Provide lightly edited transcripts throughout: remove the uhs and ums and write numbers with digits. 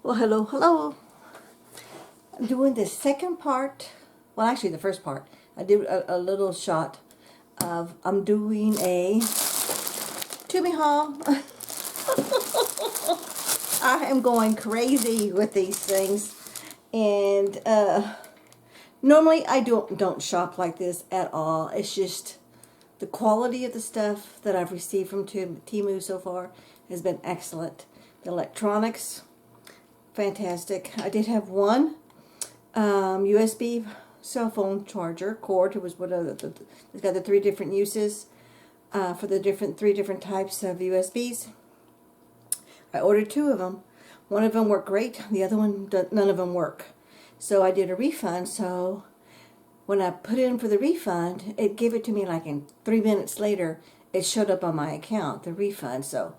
Well, hello, hello. I'm doing the second part. Well, actually, the first part. I did a little shot of I'm doing a Temu haul. I am going crazy with these things, and normally I don't shop like this at all. It's just the quality of the stuff that I've received from Temu so far has been excellent. The electronics, fantastic. I did have one USB cell phone charger cord. It was what it's got the three different uses for the three different types of USBs. I ordered two of them. One of them worked great. The other one, none of them work. So I did a refund. So when I put in for the refund, it gave it to me like in 3 minutes later. It showed up on my account, the refund. So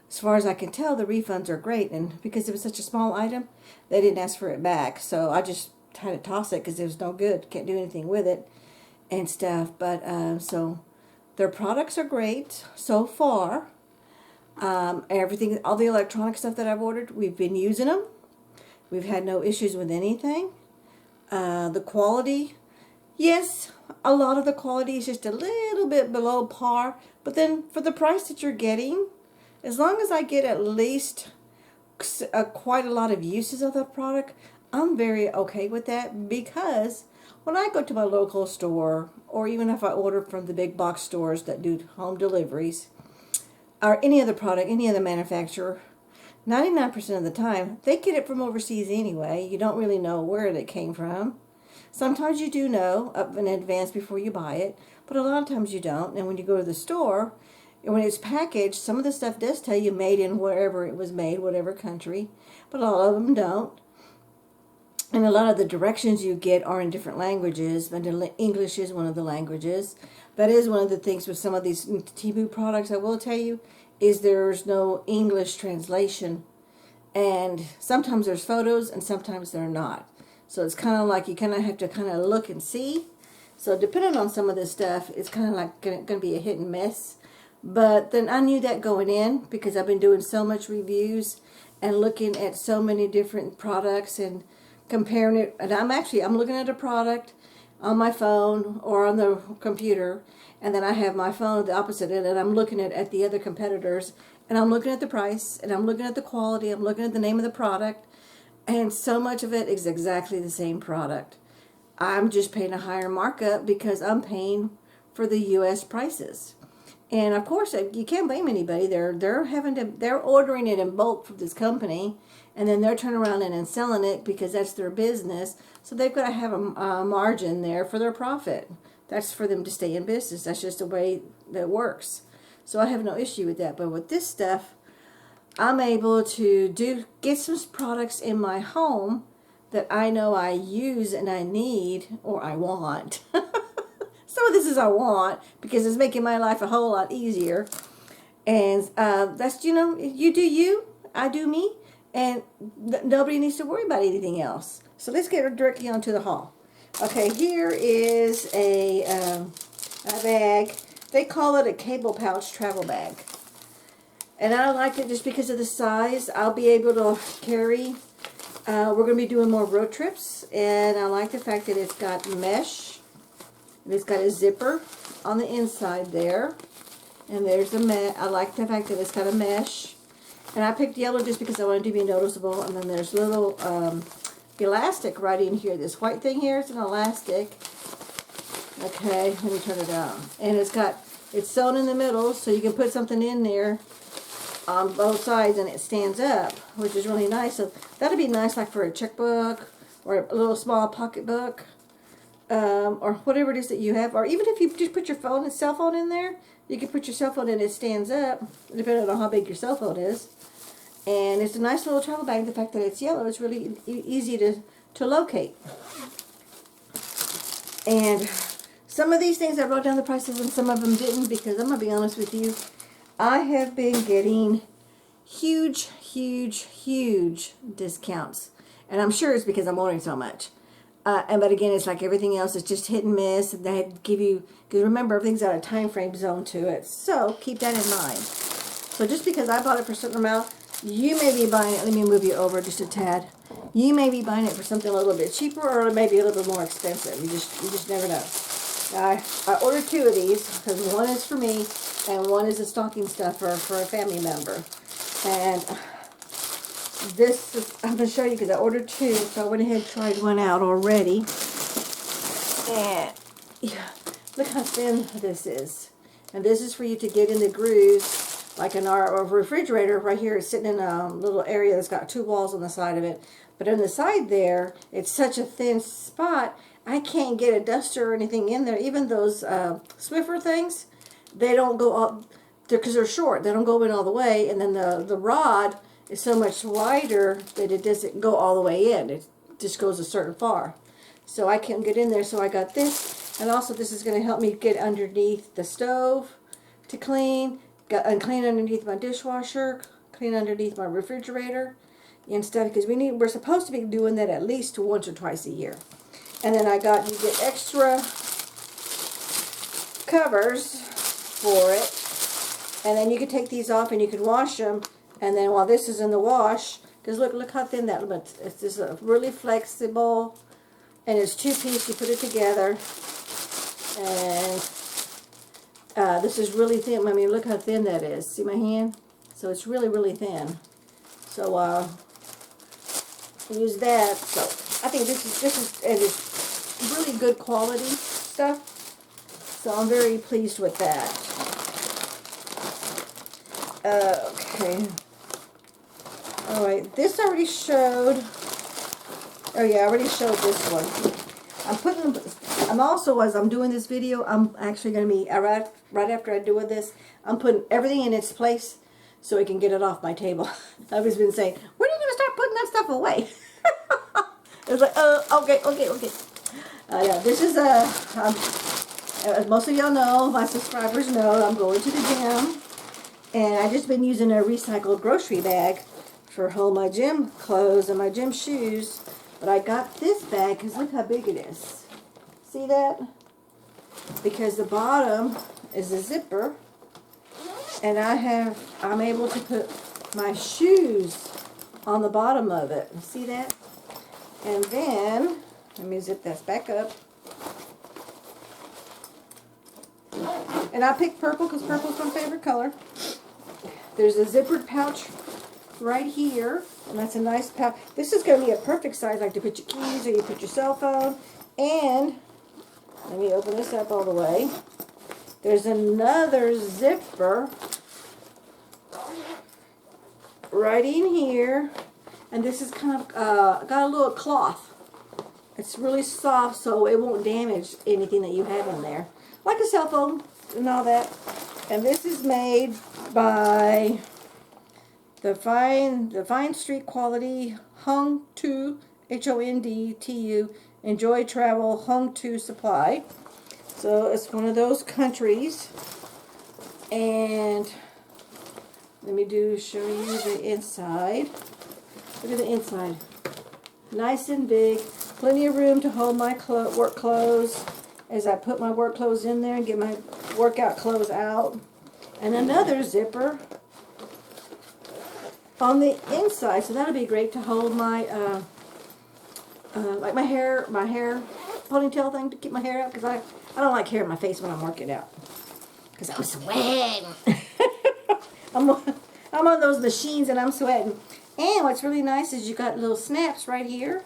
as far as I can tell, the refunds are great. And because it was such a small item, they didn't ask for it back. So I just had to toss it because it was no good. Can't do anything with it and stuff. But so their products are great so far. Everything, all the electronic stuff that I've ordered, we've been using them. We've had no issues with anything. The quality, yes, a lot of the quality is just a little bit below par. But then for the price that you're getting, as long as I get at least quite a lot of uses of the product, I'm very okay with that, because when I go to my local store, or even if I order from the big box stores that do home deliveries, or any other product, any other manufacturer, 99% of the time, they get it from overseas anyway. You don't really know where it came from. Sometimes you do know up in advance before you buy it, but a lot of times you don't. And when you go to the store, and when it's packaged, some of the stuff does tell you made in wherever it was made, whatever country, but a lot of them don't. And a lot of the directions you get are in different languages, and English is one of the languages. That is one of the things with some of these Temu products, I will tell you, is there's no English translation. And sometimes there's photos, and sometimes they're not. So it's kind of like you kind of have to kind of look and see. So depending on some of this stuff, it's kind of like going to be a hit and miss. But then I knew that going in, because I've been doing so much reviews and looking at so many different products and comparing it. And I'm looking at a product on my phone or on the computer, and then I have my phone at the opposite end, and I'm looking at the other competitors, and I'm looking at the price, and I'm looking at the quality, I'm looking at the name of the product, and so much of it is exactly the same product. I'm just paying a higher markup because I'm paying for the U.S. prices. And of course, you can't blame anybody. They're ordering it in bulk from this company, and then they're turning around and selling it because that's their business. So they've got to have a margin there for their profit. That's for them to stay in business. That's just the way that works. So I have no issue with that. But with this stuff, I'm able to get some products in my home that I know I use and I need or I want. Some of this is I want because it's making my life a whole lot easier. And that's, you do you, I do me, and nobody needs to worry about anything else. So let's get directly onto the haul. Okay, here is a bag. They call it a cable pouch travel bag. And I like it just because of the size. I'll be able to carry. We're going to be doing more road trips. And I like the fact that it's got mesh. And it's got a zipper on the inside there. And there's I like the fact that it's got a mesh. And I picked yellow just because I wanted to be noticeable. And then there's little elastic right in here. This white thing here is an elastic. Okay, let me turn it on. And it's sewn in the middle, so you can put something in there on both sides and it stands up, which is really nice. So that'd be nice like for a checkbook or a little small pocketbook. Or whatever it is that you have, or even if you just put your cell phone in there, you can put your cell phone in, it stands up, depending on how big your cell phone is. And it's a nice little travel bag. The fact that it's yellow, it's really easy to locate. And some of these things I wrote down the prices and some of them didn't, because I'm going to be honest with you, I have been getting huge discounts. And I'm sure it's because I'm ordering so much. But again, it's like everything else. It's just hit and miss. And they give you, because remember, everything's got a time frame zone to it. So keep that in mind. So just because I bought it for a certain amount You may be buying it, let me move you over just a tad. You may be buying it for something a little bit cheaper or maybe a little bit more expensive. You just never know. Now, I ordered 2 of these because one is for me and one is a stocking stuffer for a family member. And this is, I'm going to show you because I ordered 2, so I went ahead and tried one out already. And yeah, look how thin this is. And this is for you to get in the grooves. Like in our refrigerator right here is sitting in a little area that's got 2 walls on the side of it. But on the side there, it's such a thin spot, I can't get a duster or anything in there. Even those Swiffer things, they don't go up, because they're short. They don't go in all the way. And then the rod is so much wider that it doesn't go all the way in. It just goes a certain far. So I can't get in there, so I got this. And also this is going to help me get underneath the stove to clean. And clean underneath my dishwasher, clean underneath my refrigerator and stuff, because we're supposed to be doing that at least once or twice a year. And then you get extra covers for it, and then you can take these off and you can wash them. And then while this is in the wash, because look how thin that looks. It's just really flexible, and it's 2-piece. You put it together, and this is really thin. I mean, look how thin that is. See my hand? So it's really, really thin. So use that. So I think this is really good quality stuff. So I'm very pleased with that. Okay. All right. This I already showed. Oh yeah, I already showed this one. I'm also, as I'm doing this video, I'm actually going to be, right after I do this, I'm putting everything in its place so I can get it off my table. I've always been saying, when are you going to start putting that stuff away? It's like, okay. Yeah, this is as most of y'all know, my subscribers know, I'm going to the gym. And I've just been using a recycled grocery bag for all my gym clothes and my gym shoes. But I got this bag because look how big it is. See that? Because the bottom is a zipper, and I'm able to put my shoes on the bottom of it. See that? And then let me zip this back up. And I picked purple because purple's my favorite color. There's a zippered pouch right here, and that's a nice pouch. This is going to be a perfect size, like to put your keys or you put your cell phone. And let me open this up all the way. There's another zipper right in here, and this is kind of got a little cloth. It's really soft, so it won't damage anything that you have in there, like a cell phone and all that. And this is made by the Fine Street Quality Hung-Tu, H-O-N-D-T-U, Enjoy Travel Hung-Tu Supply. So it's one of those countries. And let me show you the inside. Look at the inside. Nice and big. Plenty of room to hold my work clothes as I put my work clothes in there and get my workout clothes out. And another zipper on the inside, so that'll be great to hold my like my hair ponytail thing to keep my hair out, because I don't like hair in my face when I'm working out because I'm sweating. I'm on those machines and I'm sweating. And what's really nice is you got little snaps right here.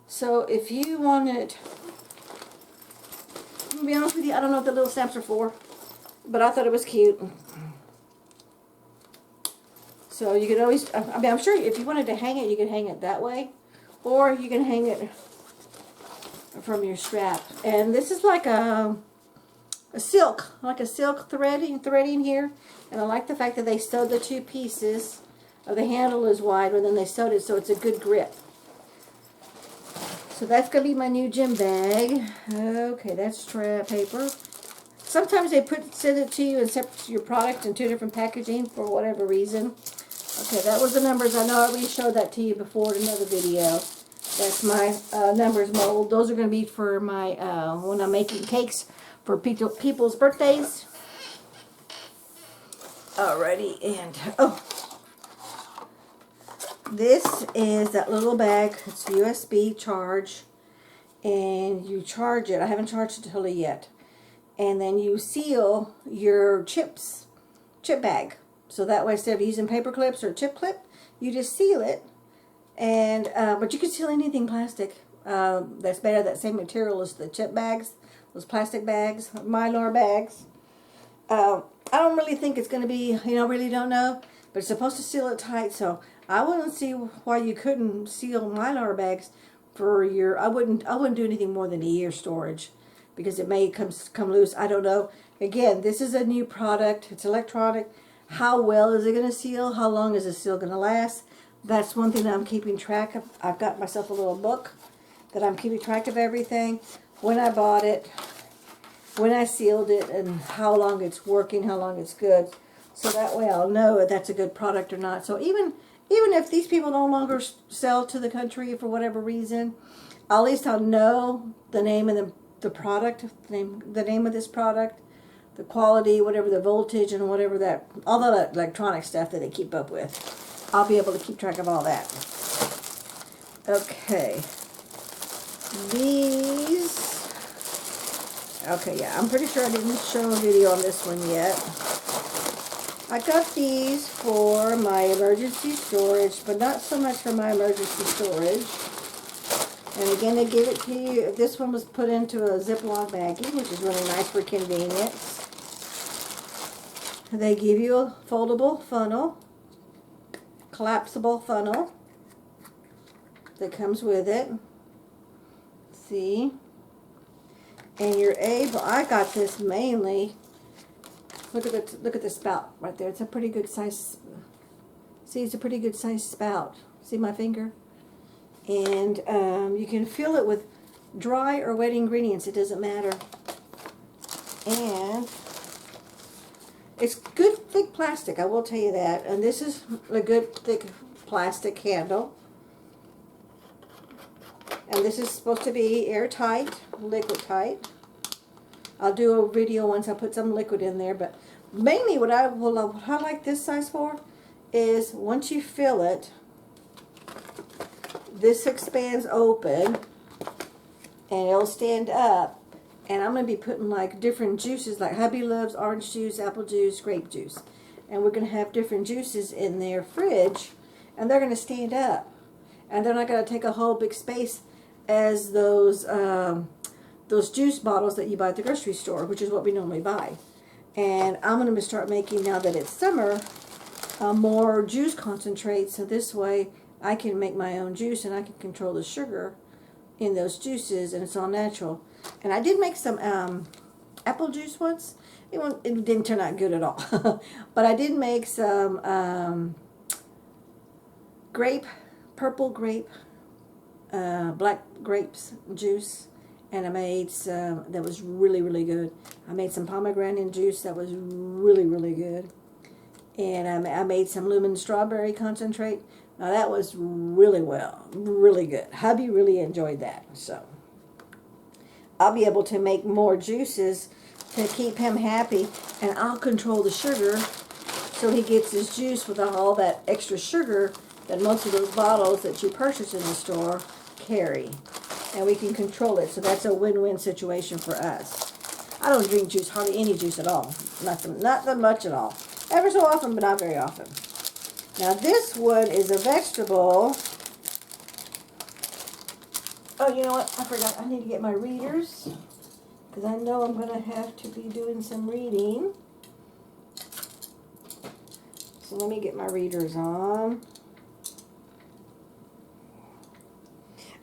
So if you wanted, to be honest with you, I don't know what the little snaps are for, but I thought it was cute. So you could always, I mean, I'm sure if you wanted to hang it, you could hang it that way. Or you can hang it from your strap. And this is like a silk threading here. And I like the fact that they sewed the 2 pieces. The handle is wide, but then they sewed it so it's a good grip. So that's going to be my new gym bag. Okay, that's paper. Sometimes they send it to you and separate your product in 2 different packaging for whatever reason. Okay, that was the numbers. I know I already showed that to you before in another video. That's my numbers mold. Those are going to be for my, when I'm making cakes for people's birthdays. Alrighty, and, This is that little bag. It's USB charge, and you charge it. I haven't charged it totally yet. And then you seal your chip bag. So that way, instead of using paper clips or chip clip, you just seal it. And but you can seal anything plastic that's made of that same material as the chip bags, those plastic bags, Mylar bags. I don't really think it's going to be, really don't know, but it's supposed to seal it tight. So I wouldn't see why you couldn't seal Mylar bags for your. I wouldn't do anything more than a year storage, because it may come loose. I don't know. Again, this is a new product. It's electronic. How well is it going to seal? How long is the seal going to last? That's one thing that I'm keeping track of. I've got myself a little book that I'm keeping track of everything. When I bought it, when I sealed it, and how long it's working, how long it's good. So that way I'll know if that's a good product or not. So even if these people no longer sell to the country for whatever reason, at least I'll know the name of the product, the name of this product, the quality, whatever the voltage, and whatever that, all the electronic stuff that they keep up with. I'll be able to keep track of all that. Okay. These. Okay, yeah, I'm pretty sure I didn't show a video on this one yet. I got these for my emergency storage, but not so much for my emergency storage. And again, they give it to you. This one was put into a Ziploc baggie, which is really nice for convenience. They give you a foldable funnel, collapsible funnel that comes with it. See? And you're able, I got this mainly, look at the spout right there. It's a pretty good size, see, it's a pretty good size spout. See my finger? And you can fill it with dry or wet ingredients, it doesn't matter. And it's good thick plastic, I will tell you that. And this is a good thick plastic handle. And this is supposed to be airtight, liquid tight. I'll do a video once I put some liquid in there, but mainly what I like this size for is once you fill it, this expands open and it'll stand up. And I'm going to be putting like different juices, like hubby loves orange juice, apple juice, grape juice. And we're going to have different juices in their fridge, and they're going to stand up. And they're not going to take a whole big space as those juice bottles that you buy at the grocery store, which is what we normally buy. And I'm going to start making, now that it's summer, more juice concentrates, so this way I can make my own juice and I can control the sugar in those juices, and it's all natural. And I did make some apple juice once. It didn't turn out good at all. But I did make some purple grape, black grapes juice. And I made some that was really, really good. I made some pomegranate juice that was really, really good. And I made some lemon strawberry concentrate. Now that was really good. Hubby really enjoyed that. So I'll be able to make more juices to keep him happy, and I'll control the sugar so he gets his juice without all that extra sugar that most of those bottles that you purchase in the store carry. And we can control it, so that's a win-win situation for us. I don't drink juice, hardly any juice at all. Not that much at all. Ever so often, but not very often. Now this one is a vegetable. Oh, you know what? I forgot. I need to get my readers, because I know I'm going to have to be doing some reading. So let me get my readers on.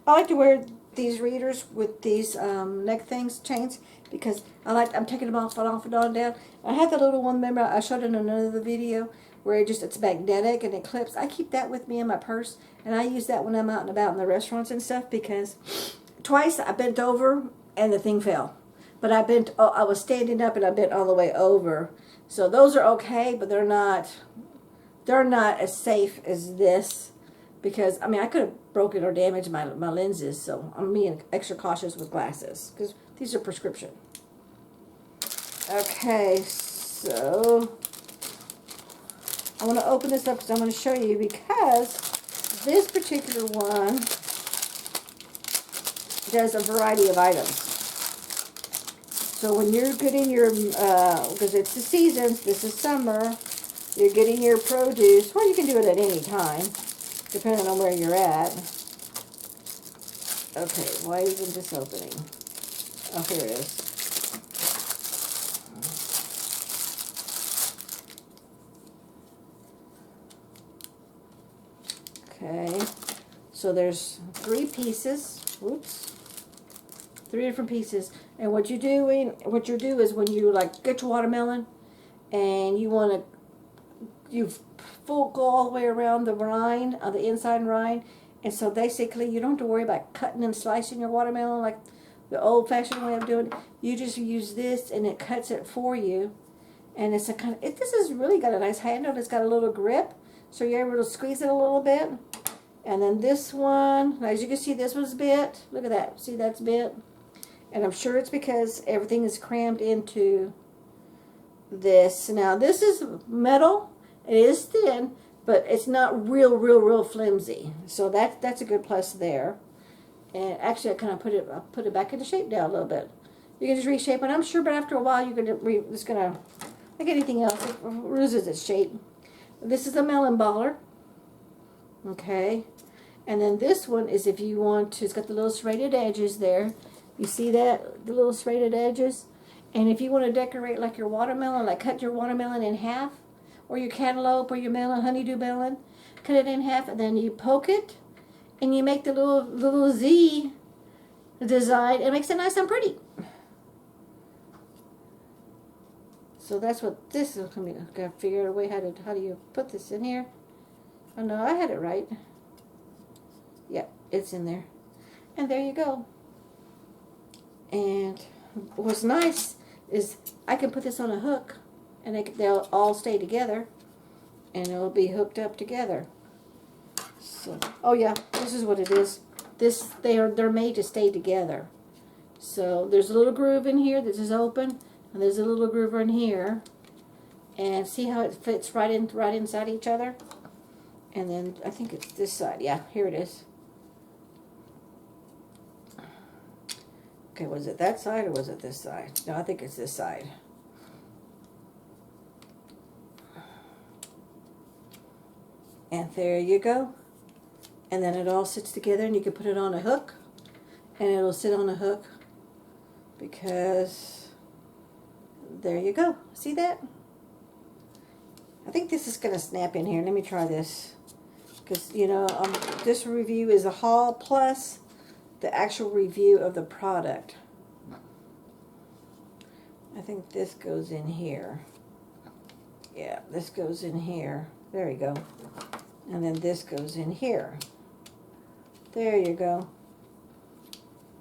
I like to wear these readers with these neck things, chains, because I'm taking them off and on down. I have the little one, remember I showed in another video where it's magnetic and it clips. I keep that with me in my purse, and I use that when I'm out and about in the restaurants and stuff, because twice I bent over and the thing fell. But I was standing up and I bent all the way over. So those are okay, but they're not as safe as this, because I could have broken or damaged my lenses, so I'm being extra cautious with glasses, because these are prescription. Okay, so I want to open this up because I'm going to show you, because this particular one does a variety of items. So when you're getting your, because it's the seasons, this is summer, you're getting your produce. Well, you can do it at any time, depending on where you're at. Okay, why isn't this opening? Oh, here it is. Okay, so there's 3 pieces. Whoops. 3 different pieces. And what you do is when you like get your watermelon and you want to, you go all the way around the rind, on the inside rind. And so basically you don't have to worry about cutting and slicing your watermelon like the old-fashioned way of doing it. You just use this and it cuts it for you. And it's a kind of, this has really got a nice handle. It's got a little grip, so you're able to squeeze it a little bit. And then this one, as you can see, this one's bit. Look at that. See, that's bit. And I'm sure it's because everything is crammed into this. Now, this is metal. It is thin, but it's not real flimsy. So that's a good plus there. And actually, I kind of put it back into shape now a little bit. You can just reshape it. I'm sure, but after a while, it's gonna, like anything else, it loses its shape. This is a melon baller. Okay. And then this one is if you want to, it's got the little serrated edges there. You see that? The little serrated edges? And if you want to decorate like your watermelon, like cut your watermelon in half, or your cantaloupe, or your melon, honeydew melon, cut it in half, and then you poke it, and you make the little Z design. It makes it nice and pretty. So that's what this is. I'm gonna figure out a way how do you put this in here. Oh no, I had it right. Yep, it's in there. And there you go. And what's nice is I can put this on a hook, and they'll all stay together, and it'll be hooked up together. So, oh yeah, this is what it is. They're made to stay together. So there's a little groove in here that is open, and there's a little groove in here, and see how it fits right inside each other. And then I think it's this side. Yeah, here it is. Okay, was it that side or was it this side? No, I think it's this side. And there you go. And then it all sits together, and you can put it on a hook, and it'll sit on a hook, because there you go. See that? I think this is going to snap in here. Let me try this. Because, you know, this review is a haul plus the actual review of the product. I think this goes in here. Yeah, this goes in here. There you go. And then this goes in here. There you go.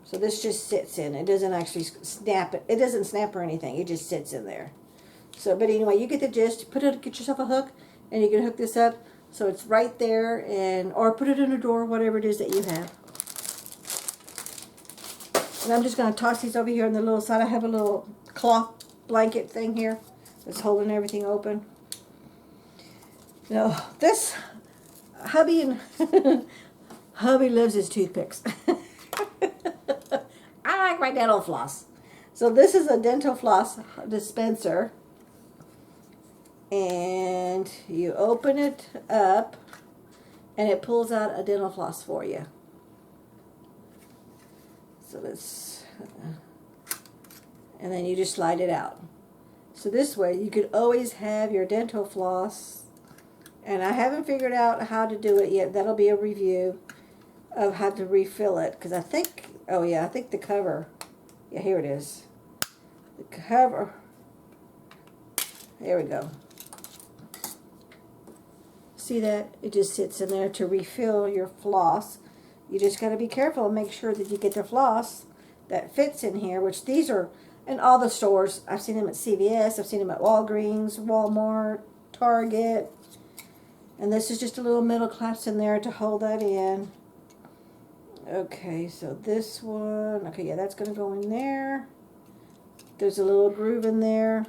So this just sits in. It doesn't actually snap. It doesn't snap or anything. It just sits in there. So, but anyway, you get the gist. Get yourself a hook, and you can hook this up so it's right there, or put it in a drawer, whatever it is that you have. And I'm just going to toss these over here on the little side. I have a little cloth blanket thing here that's holding everything open. Now, this hubby and hubby loves his toothpicks. I like my dental floss. So this is a dental floss dispenser. And you open it up, and it pulls out a dental floss for you. So let's, and then you just slide it out. So this way you could always have your dental floss. And I haven't figured out how to do it yet. That'll be a review of how to refill it. Because I think, oh yeah, I think the cover, yeah, here it is. The cover, there we go. See that? It just sits in there to refill your floss. You just got to be careful and make sure that you get the floss that fits in here, which these are in all the stores. I've seen them at CVS, I've seen them at Walgreens, Walmart, Target. And this is just a little metal clasp in there to hold that in. Okay, so this one, okay, yeah, that's going to go in there. There's a little groove in there.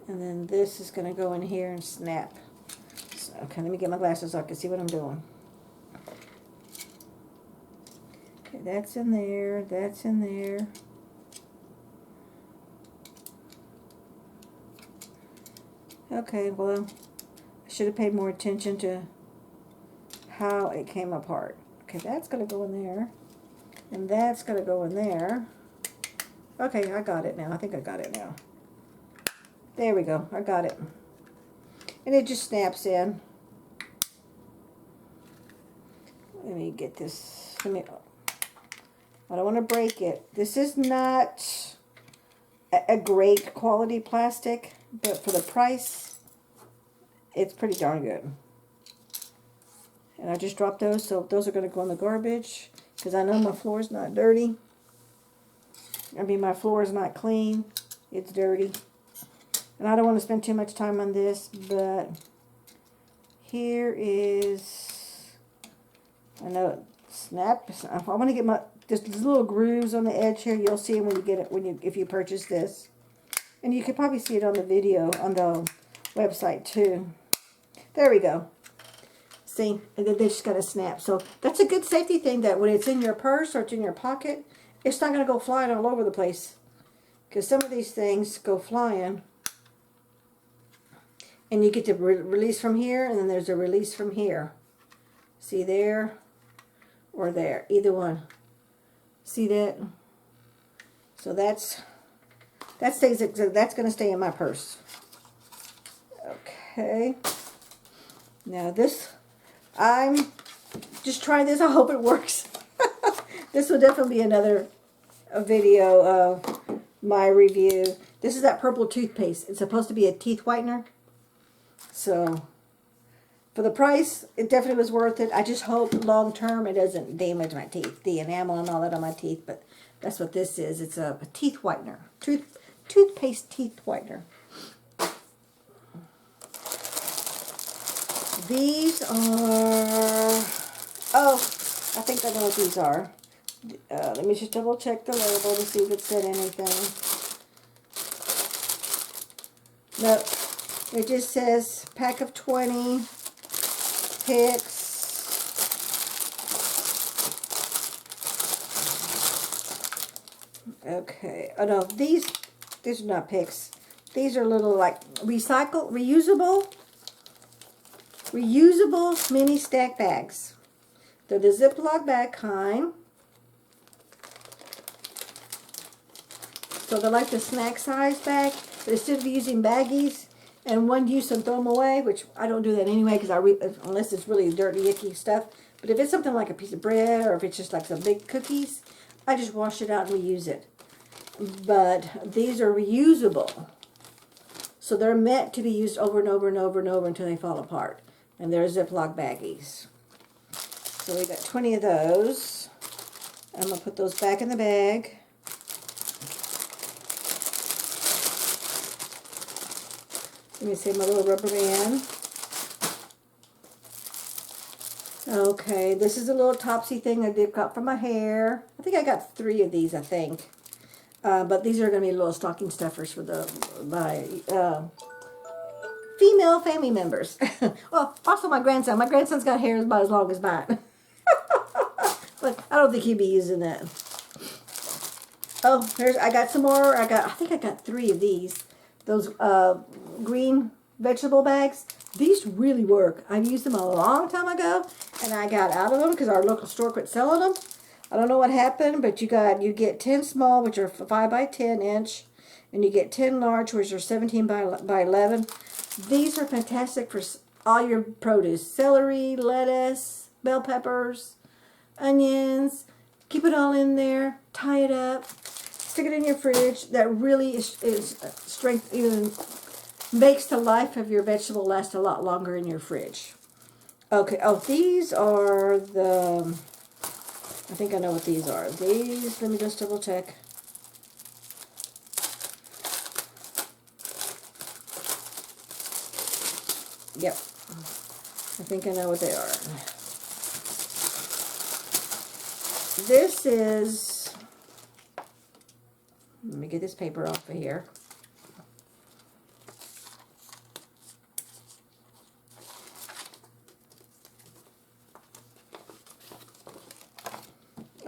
And then this is going to go in here and snap. So, okay, let me get my glasses so I can see what I'm doing. Okay, that's in there. That's in there. Okay, well, I should have paid more attention to how it came apart. Okay, that's going to go in there. And that's going to go in there. Okay, I got it now. I think I got it now. There we go. I got it. And it just snaps in. Let me get this. I don't want to break it. This is not a great quality plastic, but for the price, it's pretty darn good. And I just dropped those, so those are going to go in the garbage because I know my floor is not dirty. I mean, my floor is not clean. It's dirty. And I don't want to spend too much time on this, but here is, I know it snaps. I want to get my, there's little grooves on the edge here. You'll see them when you get it, if you purchase this. And you could probably see it on the video, on the website too. There we go. See, and then they just got to snap. So that's a good safety thing, that when it's in your purse or it's in your pocket, it's not going to go flying all over the place. Because some of these things go flying. And you get to release from here, and then there's a release from here. See there or there, either one. See that? So that's going to stay in my purse. Okay. Now this, I'm just trying this. I hope it works. This will definitely be another video of my review. This is that purple toothpaste. It's supposed to be a teeth whitener. So, for the price, it definitely was worth it. I just hope long term it doesn't damage my teeth, the enamel and all that on my teeth. But that's what this is. It's a teeth whitener, toothpaste teeth whitener. These are, oh, I think I know what these are. Let me just double check the label to see if it said anything. Nope. It just says pack of 20 picks. Okay. Oh no, these are not picks. These are little like reusable mini stack bags. They're the Ziploc bag kind. So they're like the snack size bag, but instead of using baggies and one use and throw them away, which I don't do that anyway, because unless it's really dirty, icky stuff. But if it's something like a piece of bread, or if it's just like some big cookies, I just wash it out and reuse it. But these are reusable, so they're meant to be used over and over and over and over until they fall apart. And they're Ziploc baggies. So we got 20 of those. I'm gonna put those back in the bag. Let me see my little rubber band. Okay, this is a little topsy thing I did got for my hair. I think I got 3 of these, I think. But these are going to be little stocking stuffers for my female family members. Well, also my grandson. My grandson's got hair about as long as mine. But I don't think he'd be using that. Oh, I got some more. I think I got 3 of these. Those green vegetable bags. These really work. I used them a long time ago, and I got out of them because our local store quit selling them. I don't know what happened, but you get 10 small, which are 5 by 10 inch, and you get 10 large, which are 17 by 11. These are fantastic for all your produce: celery, lettuce, bell peppers, onions. Keep it all in there. Tie it up. Stick it in your fridge. That really is strength. Even makes the life of your vegetable last a lot longer in your fridge. Okay. Oh, these are the. I think I know what these are. These. Let me just double check. Yep. I think I know what they are. This is, let me get this paper off of here.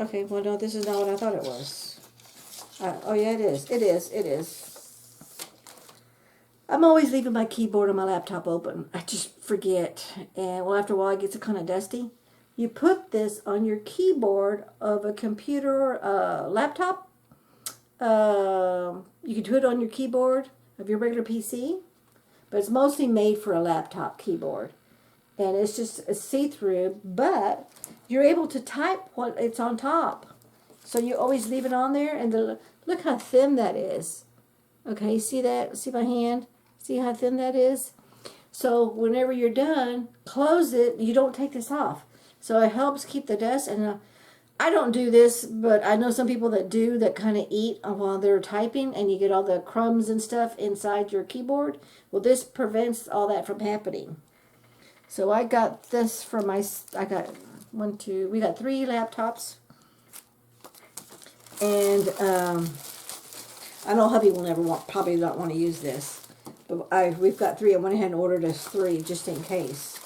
Okay, well, no, this is not what I thought it was. Oh, yeah, it is. It is. It is. I'm always leaving my keyboard on my laptop open. I just forget. And, well, after a while, it gets kind of dusty. You put this on your keyboard of a computer or laptop. You can do it on your keyboard of your regular PC. But it's mostly made for a laptop keyboard. And it's just a see-through. But you're able to type what it's on top. So you always leave it on there. And look how thin that is. Okay, see that? See my hand? See how thin that is? So whenever you're done, close it. You don't take this off. So it helps keep the dust. And I don't do this, but I know some people that do, that kind of eat while they're typing, and you get all the crumbs and stuff inside your keyboard. Well, this prevents all that from happening. So I got this for my, we got 3 laptops. And I know hubby will probably not want to use this. But we've got 3. I went ahead and ordered us 3 just in case.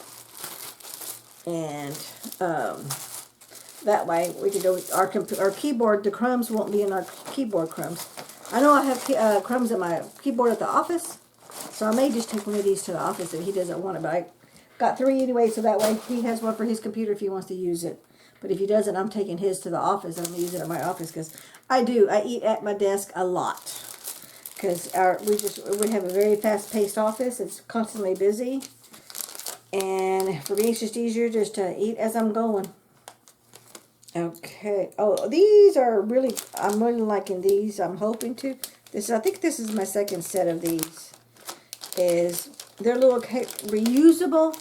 And that way we can do our keyboard. The crumbs won't be in our keyboard crumbs. I know I have crumbs in my keyboard at the office, so I may just take one of these to the office if he doesn't want it. But I got 3 anyway, so that way he has one for his computer if he wants to use it. But if he doesn't, I'm taking his to the office. I'm going to use it at my office because I eat at my desk a lot. Because we have a very fast-paced office. It's constantly busy. And for me, it's just easier just to eat as I'm going. Okay. Oh, these are I'm really liking these. I'm hoping to. I think this is my second set of these. They're little reusable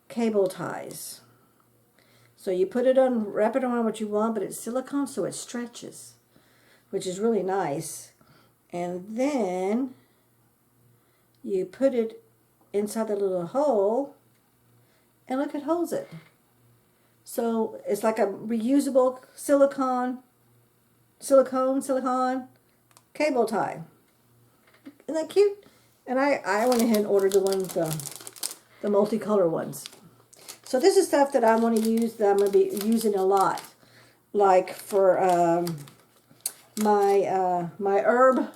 cable ties. So you put it on, wrap it around what you want, but it's silicone, so it stretches, which is really nice. And then you put it inside the little hole, and look, it holds it. So it's like a reusable silicone cable tie. Isn't that cute? And I went ahead and ordered the ones, the multicolor ones. So this is stuff that I want to use, that I'm going to be using a lot. Like for my herb.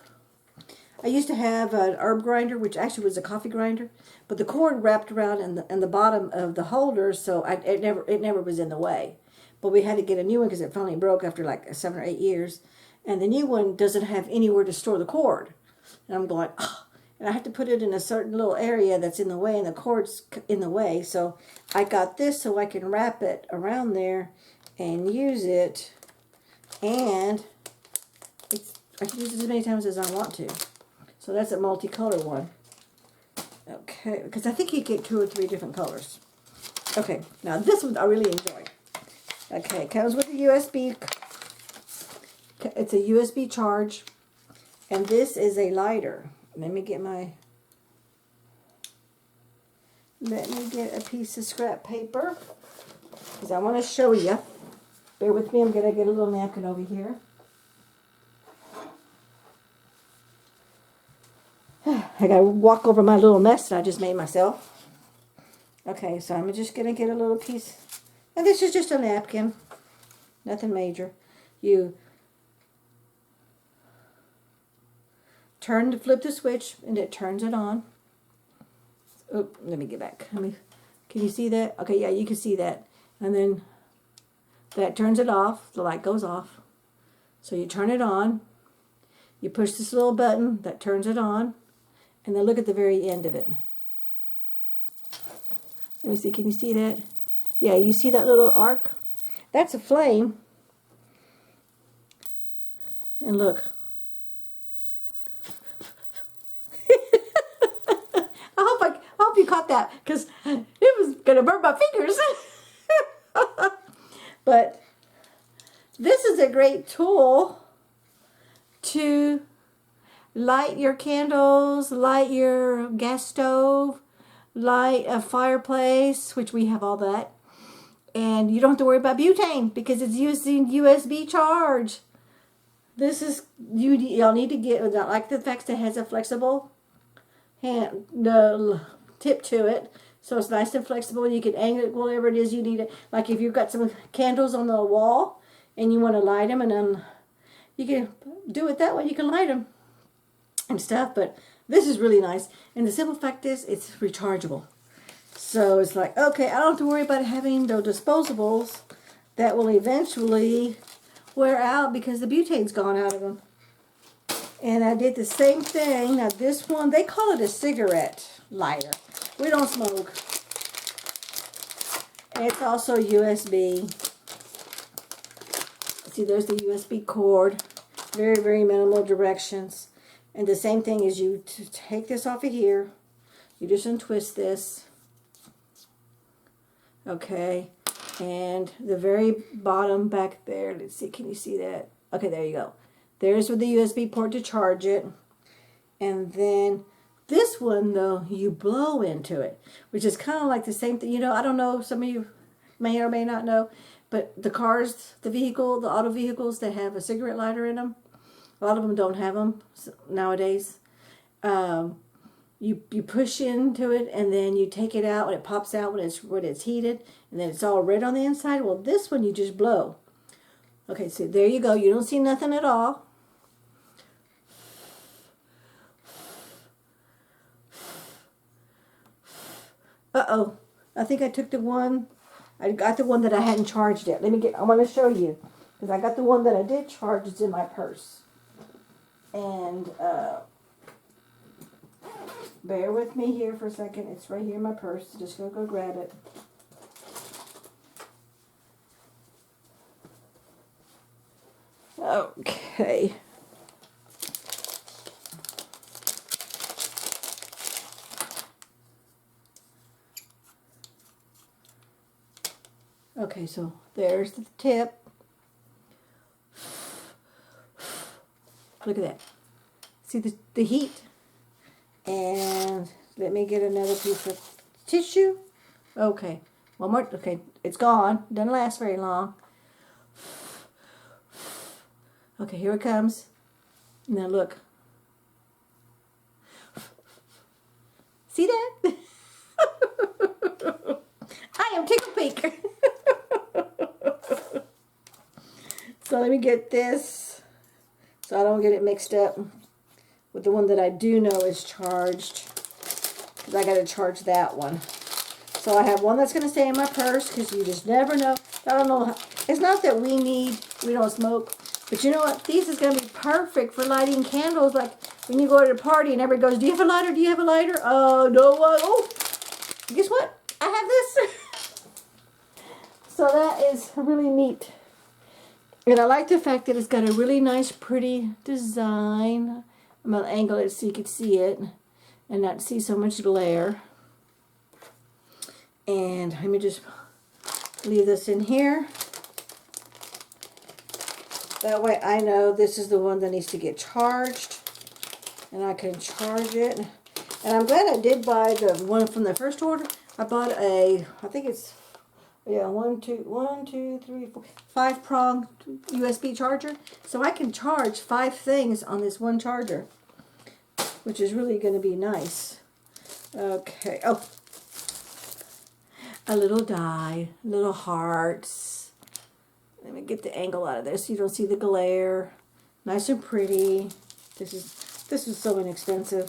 I used to have an herb grinder, which actually was a coffee grinder, but the cord wrapped around in the bottom of the holder, so it never was in the way. But we had to get a new one because it finally broke after like 7 or 8 years, and the new one doesn't have anywhere to store the cord. And I'm going, oh, and I have to put it in a certain little area that's in the way, and the cord's in the way. So I got this so I can wrap it around there and use it, and I can use it as many times as I want to. So that's a multicolor one. Okay, because I think you get 2 or 3 different colors. Okay, now this one I really enjoy. Okay, it comes with a USB. It's a USB charge. And this is a lighter. Let me get a piece of scrap paper, because I want to show you. Bear with me, I'm going to get a little napkin over here. I got to walk over my little mess that I just made myself. Okay, so I'm just going to get a little piece. And this is just a napkin. Nothing major. You flip the switch, and it turns it on. Oh, let me get back. Can you see that? Okay, yeah, you can see that. And then that turns it off. The light goes off. So you turn it on. You push this little button that turns it on. And then look at the very end of it. Let me see, can you see that? Yeah, you see that little arc? That's a flame. And look. I hope you caught that, because it was going to burn my fingers. But this is a great tool to light your candles, light your gas stove, light a fireplace, which we have all that. And you don't have to worry about butane because it's using USB charge. This is, y'all need to get, I like the fact that it has a flexible tip to it. So it's nice and flexible. You can angle it whatever it is you need it. Like if you've got some candles on the wall, and you want to light them, and you can do it that way. You can light them and stuff, but this is really nice. And the simple fact is, it's rechargeable. So it's like, okay, I don't have to worry about having those disposables that will eventually wear out because the butane's gone out of them. And I did the same thing. Now this one, they call it a cigarette lighter. We don't smoke. And it's also USB. See, there's the USB cord. Very, very minimal directions. And the same thing is you take this off of here. You just untwist this. Okay. And the very bottom back there, let's see, can you see that? Okay, there you go. There's with the USB port to charge it. And then this one, though, you blow into it, which is kind of like the same thing. You know, I don't know, some of you may or may not know, but the cars, the auto vehicles that have a cigarette lighter in them, a lot of them don't have them nowadays. You push into it, and then you take it out, and it pops out when it's heated, and then it's all red on the inside. Well, this one you just blow. Okay, so there you go. You don't see nothing at all. Uh-oh. I think I took the one. I got the one that I hadn't charged yet. I want to show you. Because I got the one that I did charge. It's in my purse. And, bear with me here for a second. It's right here in my purse. Just gonna go grab it. Okay. Okay, so there's the tip. Look at that. See the heat? And let me get another piece of tissue. Okay, one more. Okay, it's gone. Doesn't last very long. Okay, here it comes. Now look. See that? I am Tickle Pink. So let me get this so I don't get it mixed up with the one that I do know is charged, because I got to charge that one. So I have one that's going to stay in my purse, because you just never know. I don't know. It's not that we don't smoke, but you know what? These is going to be perfect for lighting candles. Like when you go to a party and everybody goes, do you have a lighter? Do you have a lighter? Oh, no. Oh, guess what? I have this. So that is really neat. And I like the fact that it's got a really nice, pretty design. I'm going to angle it so you can see it and not see so much glare. And let me just leave this in here. That way I know this is the one that needs to get charged. And I can charge it. And I'm glad I did buy the one from the first order. I bought I think it's, yeah, 5-prong USB charger. So I can charge 5 things on this one charger, which is really going to be nice. Okay. Oh, a little die, little hearts. Let me get the angle out of this so you don't see the glare. Nice and pretty. This is so inexpensive.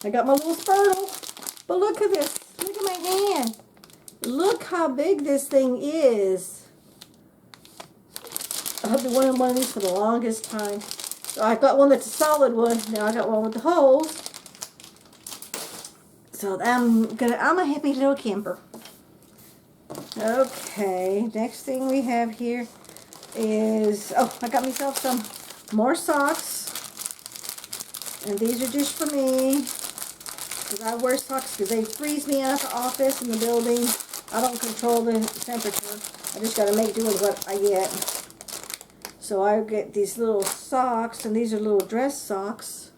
I got my little spurtle. But look at this. Look at my hand. Look how big this thing is. I've been wanting one of these for the longest time. So I got one that's a solid one. Now I got one with the holes. So I'm a happy little camper. Okay, next thing we have here is, oh, I got myself some more socks. And these are just for me. Because I wear socks because they freeze me out of the office and the building. I don't control the temperature. I just got to make do with what I get. So I get these little socks, and these are little dress socks.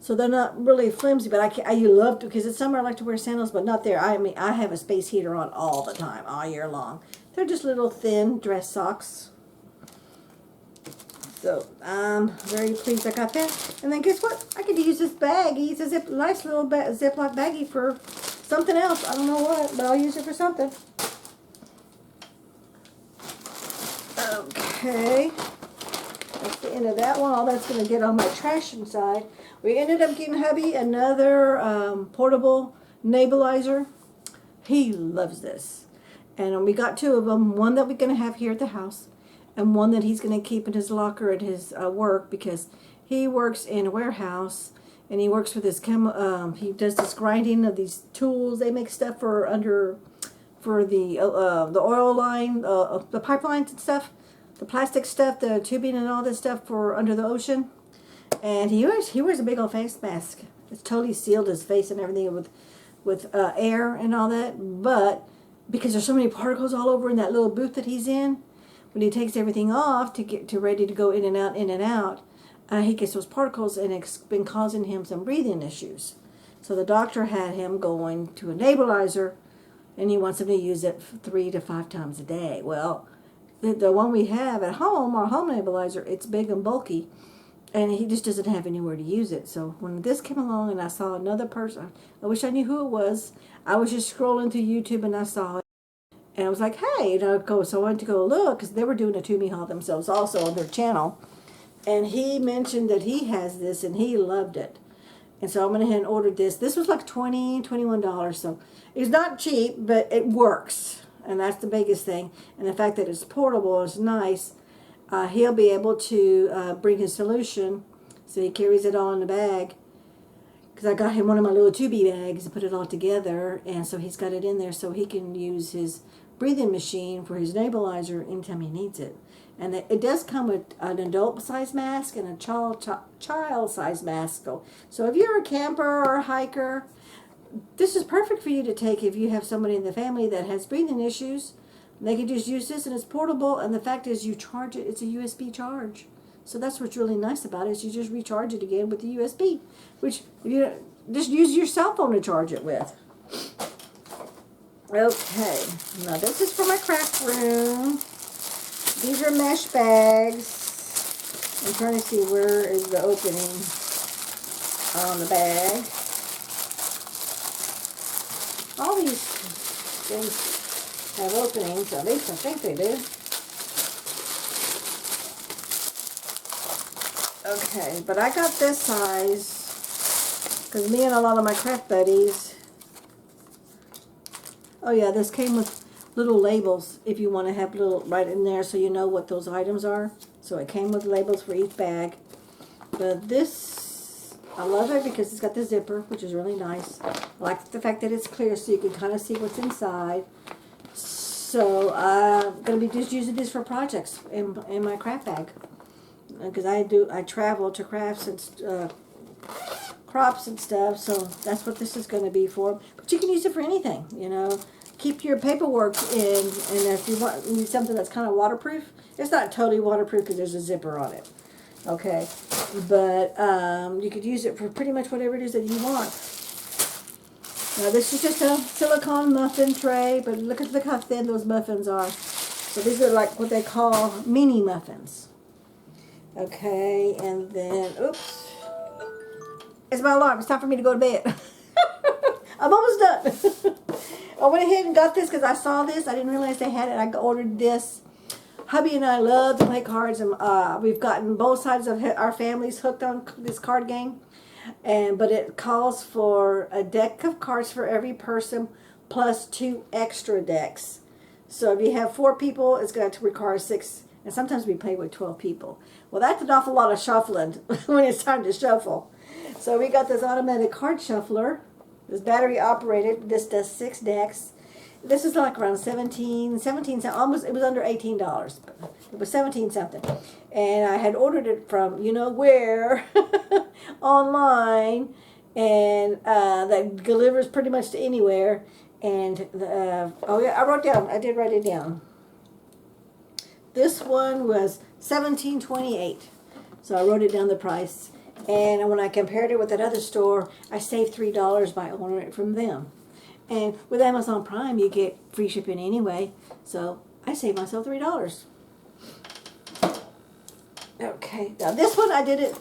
So they're not really flimsy, but I love to, because it's summer I like to wear sandals, but not there. I mean, I have a space heater on all the time, all year long. They're just little thin dress socks. So I'm very pleased I got that. And then guess what? I could use this baggie. It's a nice little Ziploc baggie for something else. I don't know what, but I'll use it for something. Okay. That's the end of that one. All that's going to get on my trash inside. We ended up getting hubby another portable nebulizer. He loves this. And we got two of them. One that we're going to have here at the house. And one that he's going to keep in his locker at his work. Because he works in a warehouse. And he works with his he does this grinding of these tools. They make stuff for the oil line, the pipelines and stuff. The plastic stuff, the tubing and all this stuff for under the ocean. And he wears a big old face mask. It's totally sealed his face and everything with air and all that. But because there's so many particles all over in that little booth that he's in, when he takes everything off to get ready to go in and out, he gets those particles, and it's been causing him some breathing issues. So the doctor had him going to a nebulizer, and he wants him to use it 3 to 5 times a day. Well, the one we have at home, our home nebulizer, it's big and bulky, and he just doesn't have anywhere to use it. So when this came along and I saw another person, I wish I knew who it was. I was just scrolling through YouTube and I saw it. And I was like, hey, so I went to go look, because they were doing a Temu haul themselves also on their channel. And he mentioned that he has this and he loved it. And so I went ahead and ordered this. This was like $20, $21. So it's not cheap, but it works. And that's the biggest thing. And the fact that it's portable is nice. He'll be able to bring his solution. So he carries it all in the bag. Because I got him one of my little tubey bags and put it all together. And so he's got it in there so he can use his breathing machine for his nebulizer anytime he needs it. And it does come with an adult-size mask and a child-size mask. So if you're a camper or a hiker, this is perfect for you to take if you have somebody in the family that has breathing issues. They can just use this, and it's portable, and the fact is you charge it, it's a USB charge. So that's what's really nice about it, is you just recharge it again with the USB, which you just use your cell phone to charge it with. Okay, now this is for my craft room. These are mesh bags. I'm trying to see where is the opening on the bag. All these things have openings, at least I think they do. Okay, but I got this size because me and a lot of my craft buddies. Oh yeah, this came with little labels if you want to have little right in there so you know what those items are. So it came with labels for each bag. But this, I love it because it's got the zipper, which is really nice. I like the fact that it's clear so you can kind of see what's inside. So I'm going to be just using this for projects in my craft bag. Because I travel to crafts and crops and stuff, so that's what this is going to be for. But you can use it for anything, you know. Keep your paperwork in, and if you need something that's kind of waterproof, it's not totally waterproof because there's a zipper on it. Okay, but you could use it for pretty much whatever it is that you want. Now this is just a silicone muffin tray, but look how thin those muffins are. So these are like what they call mini muffins. Okay, and then, oops, it's my alarm. It's time for me to go to bed. I'm almost done. I went ahead and got this because I saw this. I didn't realize they had it. I ordered this. Hubby and I love to play cards, and we've gotten both sides of our families hooked on this card game. But it calls for a deck of cards for every person plus 2 extra decks. So if you have 4 people, it's going to require 6. And sometimes we play with 12 people. Well, that's an awful lot of shuffling when it's time to shuffle. So we got this automatic card shuffler. This battery operated. This does 6 decks. This is like around 17 almost, it was under $18. It was 17 something. And I had ordered it from, you know where, online. And that delivers pretty much to anywhere. And, oh yeah, I did write it down. This one was $17.28, so I wrote it down the price. And when I compared it with that other store, I saved $3 by ordering it from them. And with Amazon Prime, you get free shipping anyway, so I saved myself $3. Okay, now this one I did it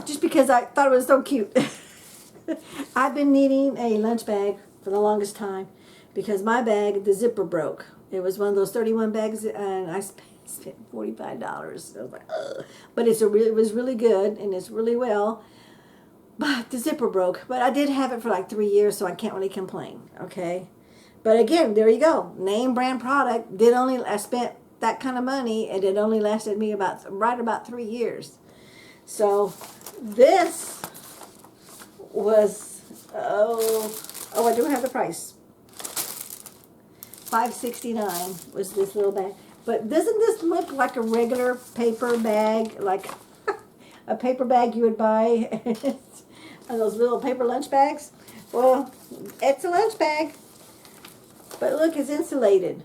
just because I thought it was so cute. I've been needing a lunch bag for the longest time because my bag, the zipper broke. It was one of those 31 bags, and I spent $45. I was like, ugh. But it was really good, and it's really well. But the zipper broke. But I did have it for like 3 years, so I can't really complain. Okay. But again, there you go. Name brand product. I spent that kind of money, and it only lasted me right about 3 years. So this was I do have the price. $5.69 was this little bag. But doesn't this look like a regular paper bag, like a paper bag you would buy those little paper lunch bags? Well, it's a lunch bag. But look, it's insulated.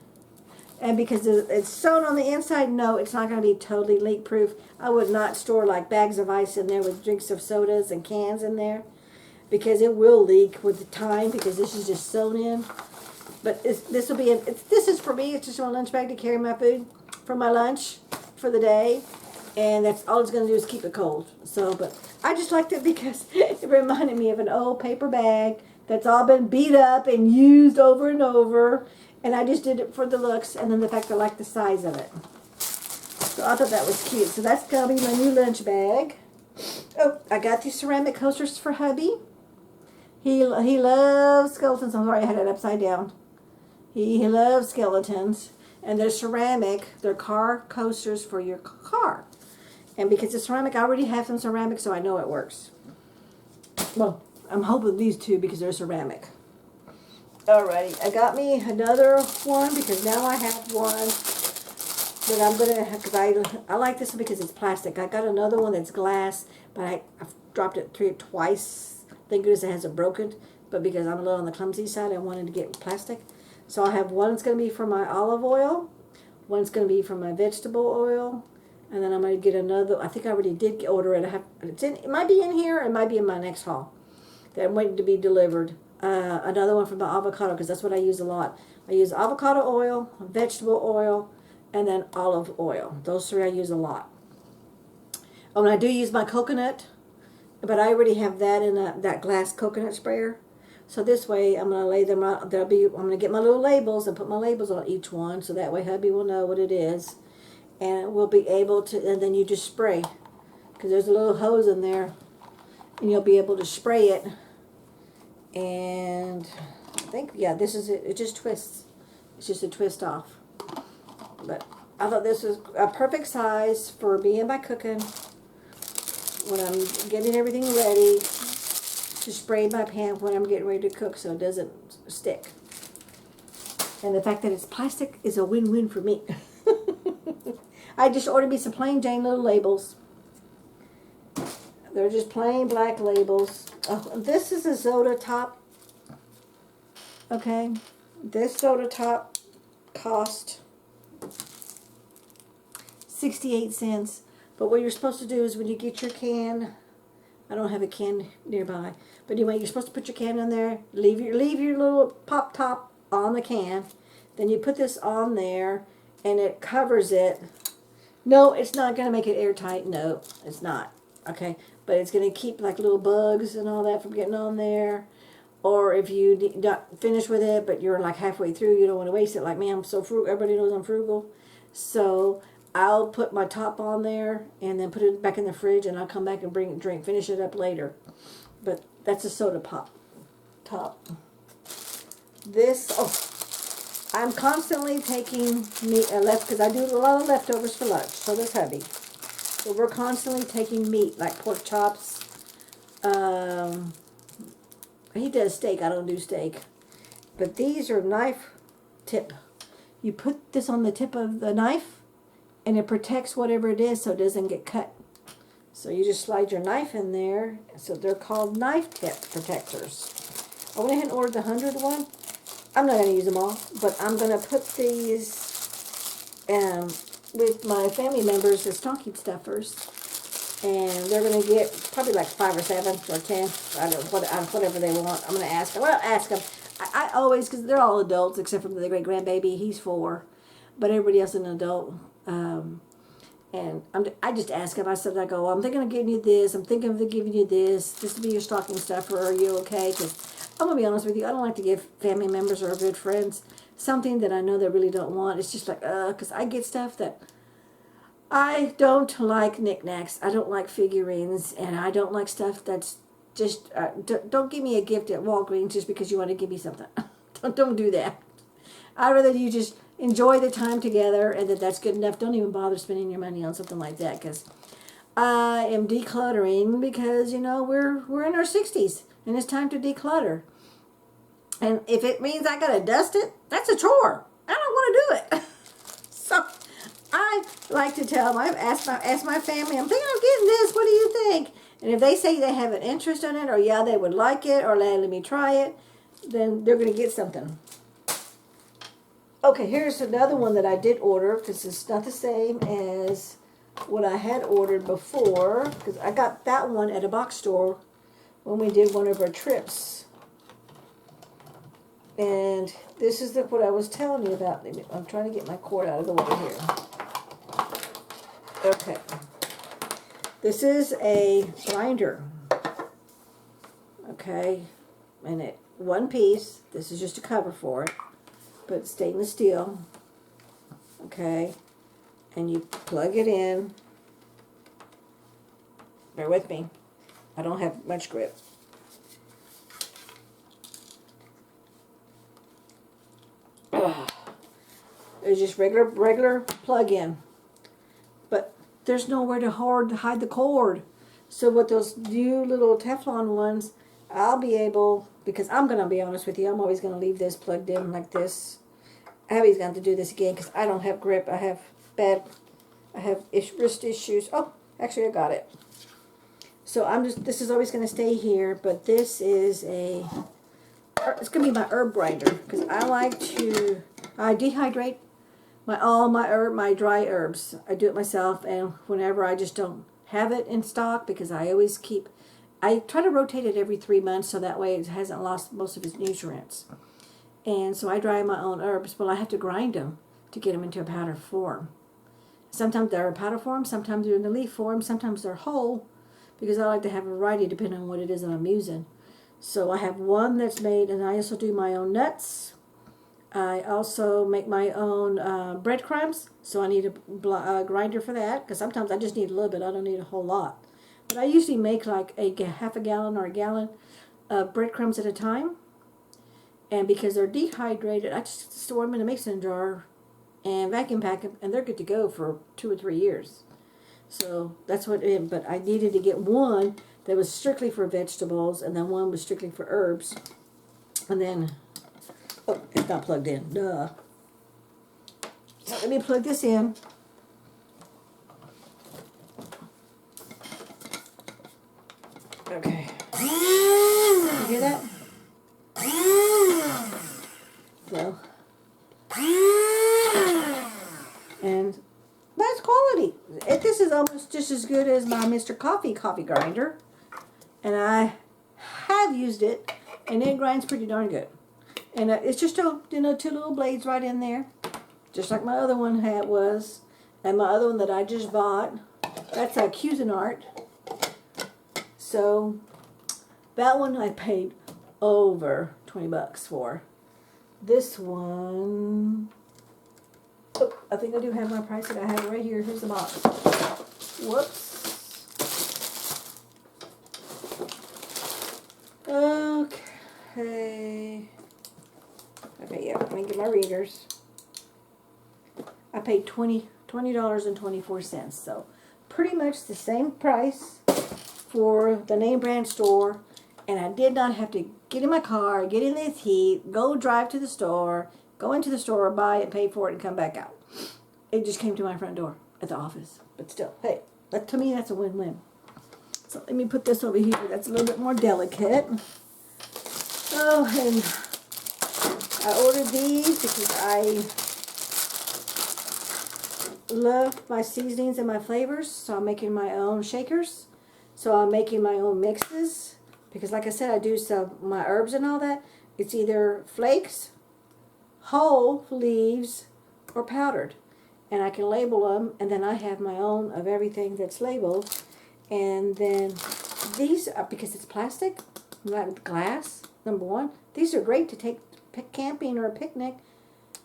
And because it's sewn on the inside, no, it's not going to be totally leak proof. I would not store like bags of ice in there with drinks of sodas and cans in there, because it will leak with the time, because this is just sewn in. But this is for me. It's just a lunch bag to carry my food for my lunch for the day. And that's all it's going to do is keep it cold. So, but I just liked it because it reminded me of an old paper bag that's all been beat up and used over and over. And I just did it for the looks, and then the fact I like the size of it. So I thought that was cute. So that's going to be my new lunch bag. Oh, I got these ceramic coasters for hubby. He loves skeletons. I'm sorry I had it upside down. He loves skeletons. And they're ceramic. They're car coasters for your car. And because it's ceramic, I already have some ceramic, so I know it works. Well, I'm hoping these two because they're ceramic. Alrighty, I got me another one because now I have one that I'm going to, because I like this one because it's plastic. I got another one that's glass, but I've dropped it twice. Thank goodness it hasn't broken, but because I'm a little on the clumsy side, I wanted to get plastic. So I have one that's going to be for my olive oil, one's going to be for my vegetable oil, and then I'm going to get another. I think I already did order it. It might be in here, it might be in my next haul that I'm waiting to be delivered. Another one for my avocado, because that's what I use a lot. I use avocado oil, vegetable oil, and then olive oil. Those three I use a lot. Oh, and I do use my coconut, but I already have that in that glass coconut sprayer. So this way, I'm going to lay them out. I'm going to get my little labels and put my labels on each one, so that way hubby will know what it is. And we'll be able to, and then you just spray, because there's a little hose in there, and you'll be able to spray it. And I think, yeah, this is it. It just twists. It's just a twist off. But I thought this was a perfect size for me and my cooking. When I'm getting everything ready to spray my pan when I'm getting ready to cook so it doesn't stick. And the fact that it's plastic is a win-win for me. I just ordered me some plain Jane little labels. They're just plain black labels. Oh, this is a soda top. Okay. This soda top cost 68 cents. But what you're supposed to do is when you get your can, I don't have a can nearby, but anyway, you're supposed to put your can in there, leave your little pop top on the can, then you put this on there, and it covers it. No, it's not going to make it airtight. No, it's not. Okay, but it's going to keep like little bugs and all that from getting on there. Or if you not finish with it, but you're like halfway through, you don't want to waste it. Like me, I'm so frugal. Everybody knows I'm frugal. So I'll put my top on there and then put it back in the fridge, and I'll come back and finish it up later. But that's a soda pop top. This, I'm constantly taking meat left, because I do a lot of leftovers for lunch. So does hubby. So we're constantly taking meat, like pork chops. He does steak. I don't do steak. But these are knife tip. You put this on the tip of the knife, and it protects whatever it is so it doesn't get cut. So you just slide your knife in there. So they're called knife tip protectors. I went ahead and ordered the 100 one. I'm not going to use them all, but I'm going to put these with my family members as stocking stuffers. And they're going to get probably like 5 or 7 or 10, whatever they want. I'm going to ask them. Well, ask them. I always, because they're all adults except for the great grandbaby. He's 4, but everybody else is an adult. And I just ask him. I said, I go, I'm thinking of getting you this. I'm thinking of giving you this. This will be your stocking stuffer. Are you okay? Because I'm going to be honest with you. I don't like to give family members or good friends something that I know they really don't want. It's just like, because I get stuff that I don't like knickknacks. I don't like figurines, and I don't like stuff that's just, don't give me a gift at Walgreens just because you want to give me something. don't do that. I'd rather you just enjoy the time together, and that's good enough. Don't even bother spending your money on something like that, because I am decluttering, because, you know, we're in our 60s, and it's time to declutter. And if it means I gotta dust it, that's a chore. I don't want to do it. So I like to tell them, I've asked my family, I'm thinking of getting this, what do you think? And if they say they have an interest in it, or yeah, they would like it, or let me try it, then they're going to get something. Okay, here's another one that I did order, because it's not the same as what I had ordered before, because I got that one at a box store when we did one of our trips. And this is what I was telling you about. I'm trying to get my cord out of the way here. Okay. This is a grinder. Okay. And it one piece. This is just a cover for it. But it's stainless steel. Okay. And you plug it in. Bear with me. I don't have much grip. It's just regular plug-in, but there's nowhere to hide the cord. So with those new little Teflon ones, I'll be able, because I'm gonna be honest with you, I'm always gonna leave this plugged in like this. Abby's going to do this again because I don't have grip. I have wrist issues. Oh, actually I got it. So this is always gonna stay here, but this is it's gonna be my herb grinder, because I like to dehydrate all my dry herbs. I do it myself, and whenever I just don't have it in stock, because I try to rotate it every 3 months, so that way it hasn't lost most of its nutrients. And so I dry my own herbs. Well, I have to grind them to get them into a powder form. Sometimes they're in powder form, sometimes they're in the leaf form, sometimes they're whole, because I like to have a variety depending on what it is that I'm using. So I have one that's made, and I also do my own nuts. I also make my own breadcrumbs, so I need a grinder for that, because sometimes I just need a little bit. I don't need a whole lot. But I usually make like half a gallon or a gallon of breadcrumbs at a time. And because they're dehydrated, I just store them in a mason jar and vacuum pack them, and they're good to go for 2 or 3 years. So that's what but I needed to get one that was strictly for vegetables, and then one was strictly for herbs. And then, oh, it's not plugged in. Duh. So let me plug this in. Okay. You hear that? So, and that's quality. This is almost just as good as my Mr. Coffee grinder, and I have used it, and it grinds pretty darn good. And it's just two little blades right in there, just like my other one was, and my other one that I just bought. That's a Cuisinart. So that one I paid over $20 for. This one, oh, I think I do have my price that I have right here. Here's the box. Whoops. Okay. Okay, yeah, let me get my readers. I paid $20.24, so pretty much the same price for the name brand store. And I did not have to get in my car, get in this heat, go drive to the store, go into the store, buy it, pay for it, and come back out. It just came to my front door at the office. But still, hey, to me, that's a win-win. So let me put this over here. That's a little bit more delicate. Oh, and I ordered these because I love my seasonings and my flavors. So I'm making my own shakers. So I'm making my own mixes. Because like I said, I do my herbs and all that. It's either flakes, whole leaves, or powdered. And I can label them, and then I have my own of everything that's labeled. And then these, because it's plastic, not glass, number one. These are great to take camping or a picnic,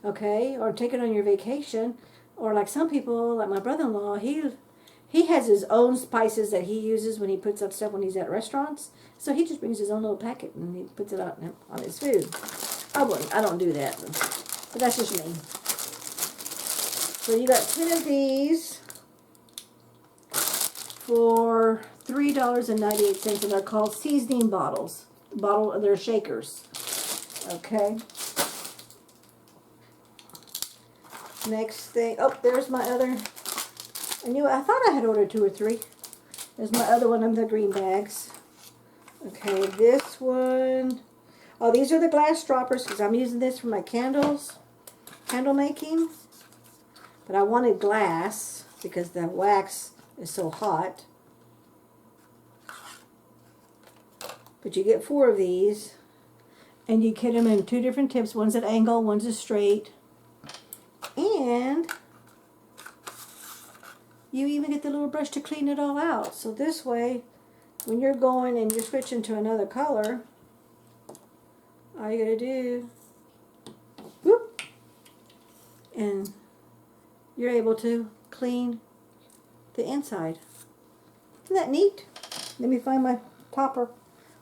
okay, or take it on your vacation, Or like some people, like my brother-in-law, he has his own spices that he uses when he puts up stuff when he's at restaurants. So he just brings his own little packet and he puts it on his food. I don't do that, but that's just me. So you got 10 of these for $3.98, and they're called seasoning bottles. They're shakers. Okay. Next thing, oh, there's my other. I thought I had ordered 2 or 3. There's my other one of the green bags. Okay, this one. Oh, these are the glass droppers because I'm using this for my candle making. But I wanted glass because the wax is so hot. But you get 4 of these, and you get them in 2 different tips. One's at angle, one's a straight. And you even get the little brush to clean it all out. So this way, when you're going and you're switching to another color, all you gotta do, whoop, and you're able to clean the inside. Isn't that neat? Let me find my topper.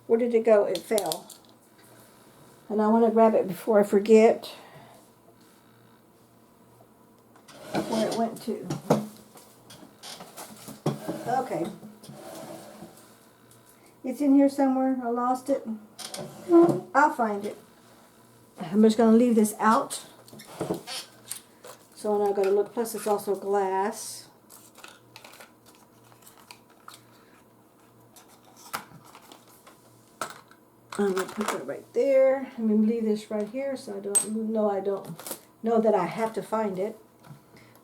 Where did it go? It fell. And I want to grab it before I forget where it went to. Okay. It's in here somewhere. I lost it. I'll find it. I'm just going to leave this out. So now I've got to look. Plus it's also glass. I'm going to put that right there. I'm going to leave this right here so I don't know that I have to find it.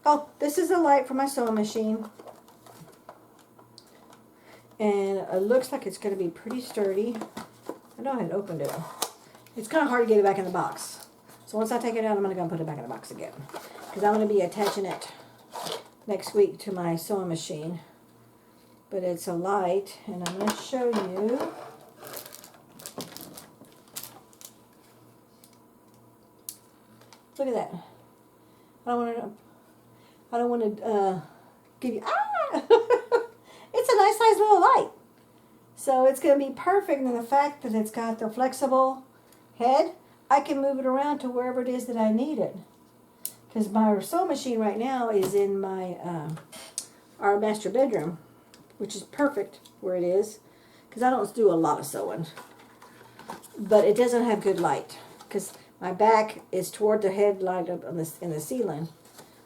Oh, this is a light for my sewing machine. And it looks like it's going to be pretty sturdy. I know I had opened it. It's kind of hard to get it back in the box. So once I take it out, I'm going to go put it back in the box again. Because I'm going to be attaching it next week to my sewing machine. But it's a light, and I'm going to show you. Look at that. I don't want to give you. It's a nice size little light. So it's going to be perfect in the fact that it's got the flexible head. I can move it around to wherever it is that I need it. Because my sewing machine right now is in my our master bedroom, which is perfect where it is. Because I don't do a lot of sewing. But it doesn't have good light. Because my back is toward the headlight up on in the ceiling.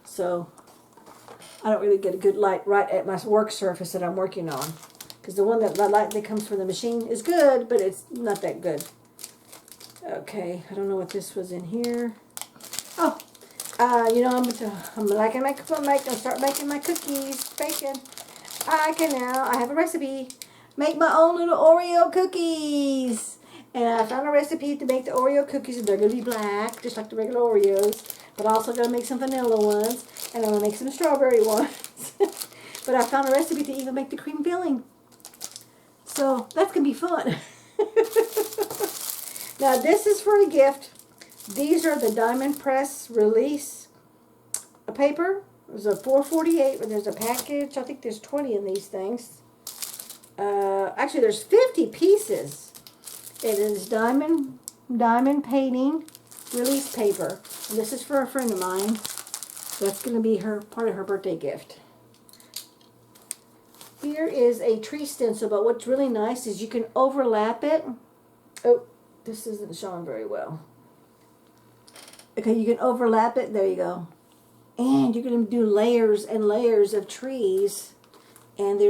So I don't really get a good light right at my work surface that I'm working on. Because the light that comes from the machine is good, but it's not that good. Okay, I don't know what this was in here. Oh, I'm liking my start making my cookies, bacon. I have a recipe. Make my own little Oreo cookies. And I found a recipe to make the Oreo cookies, and they're going to be black, just like the regular Oreos. But I'm also going to make some vanilla ones, and I'm going to make some strawberry ones. But I found a recipe to even make the cream filling. So that's going to be fun. Now this is for a gift. These are the Diamond Press Release paper. There's a $4.48, but there's a package. I think there's 20 in these things. Actually, there's 50 pieces. It is diamond painting release paper. And this is for a friend of mine. That's going to be part of her birthday gift. Here is a tree stencil, but what's really nice is you can overlap it. Oh, this isn't showing very well. Okay, you can overlap it. There you go. And you're going to do layers and layers of trees. And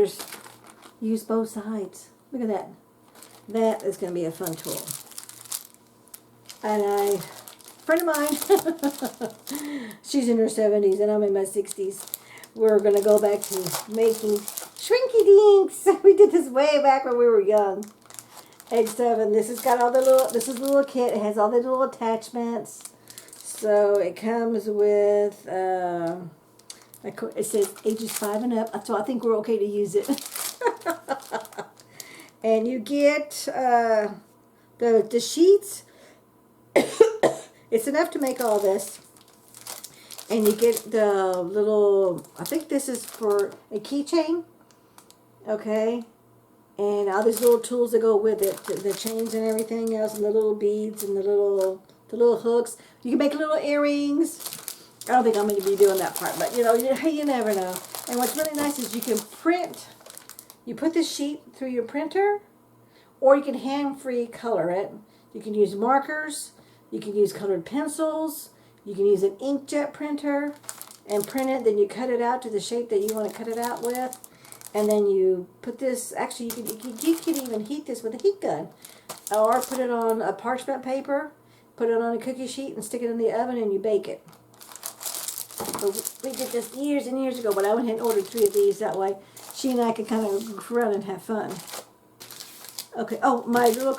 use both sides. Look at that. That is going to be a fun tool. And a friend of mine, she's in her 70s and I'm in my 60s. We're going to go back to making shrinky dinks. We did this way back when we were young. Age 7. This has got all the little, this is a little kit. It has all the little attachments. So it comes with, it says ages 5 and up. So I think we're okay to use it. And you get the sheets. It's enough to make all this. And you get the little, I think this is for a keychain, okay? And all these little tools that go with it, the chains and everything else, and the little beads and the little hooks. You can make little earrings. I don't think I'm going to be doing that part, but you know, you never know. And what's really nice is you can print. You put this sheet through your printer, or you can hand-free color it. You can use markers. You can use colored pencils. You can use an inkjet printer and print it. Then you cut it out to the shape that you want to cut it out with. And then you put this, actually you can even heat this with a heat gun. Or put it on a parchment paper, put it on a cookie sheet and stick it in the oven and you bake it. So we did this years and years ago, but I went ahead and ordered 3 of these. That way she and I could kind of run and have fun. Okay, oh,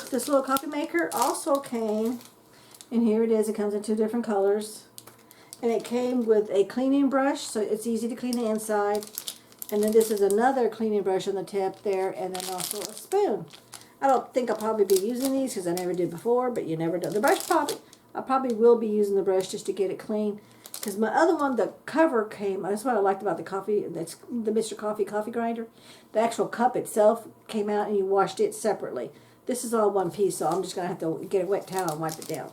this little coffee maker also came. And here it is. It comes in 2 different colors. And it came with a cleaning brush, so it's easy to clean the inside. And then this is another cleaning brush on the tip there, and then also a spoon. I don't think I'll probably be using these because I never did before, but you never know. The brush I probably will be using the brush just to get it clean. Because my other one, the cover came, that's what I liked about the coffee, that's the Mr. Coffee coffee grinder. The actual cup itself came out and you washed it separately. This is all one piece, so I'm just going to have to get a wet towel and wipe it down.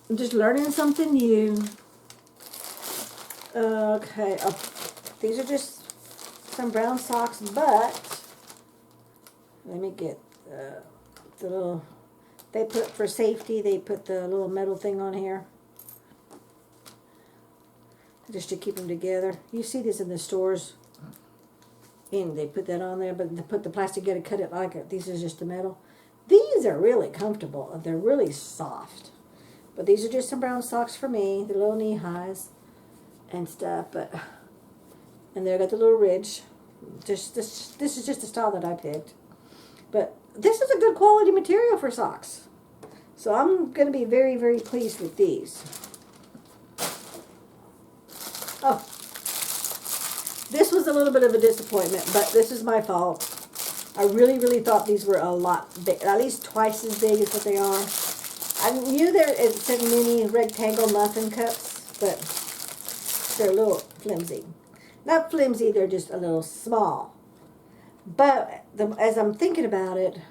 I'm just learning something new. Okay, oh, these are just some brown socks, but let me get the little, they put for safety, they put the little metal thing on here just to keep them together. You see this in the stores, and they put that on there, but they put the plastic in to cut it like it. These are just the metal. These are really comfortable. They're really soft. But these are just some brown socks for me. They're little knee highs and stuff. And there I got the little ridge. This is just the style that I picked. But this is a good quality material for socks. So I'm going to be very, very pleased with these. Oh, this was a little bit of a disappointment, but this is my fault. I really, really thought these were a lot big, at least twice as big as what they are. I knew it said mini rectangle muffin cups, but they're a little flimsy. Not flimsy, they're just a little small. But as I'm thinking about it,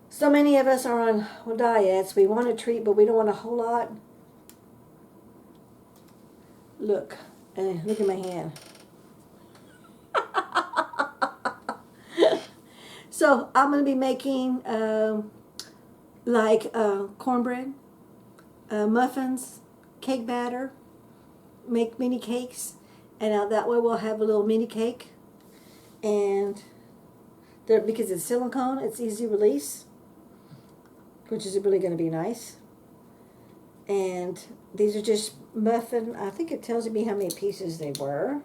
so many of us are on diets. We want a treat, but we don't want a whole lot. Look at my hand. So I'm going to be making cornbread, muffins, cake batter, make mini cakes, and that way we'll have a little mini cake. And because it's silicone, it's easy release, which is really going to be nice. And these are just muffin. I think it tells me how many pieces they were.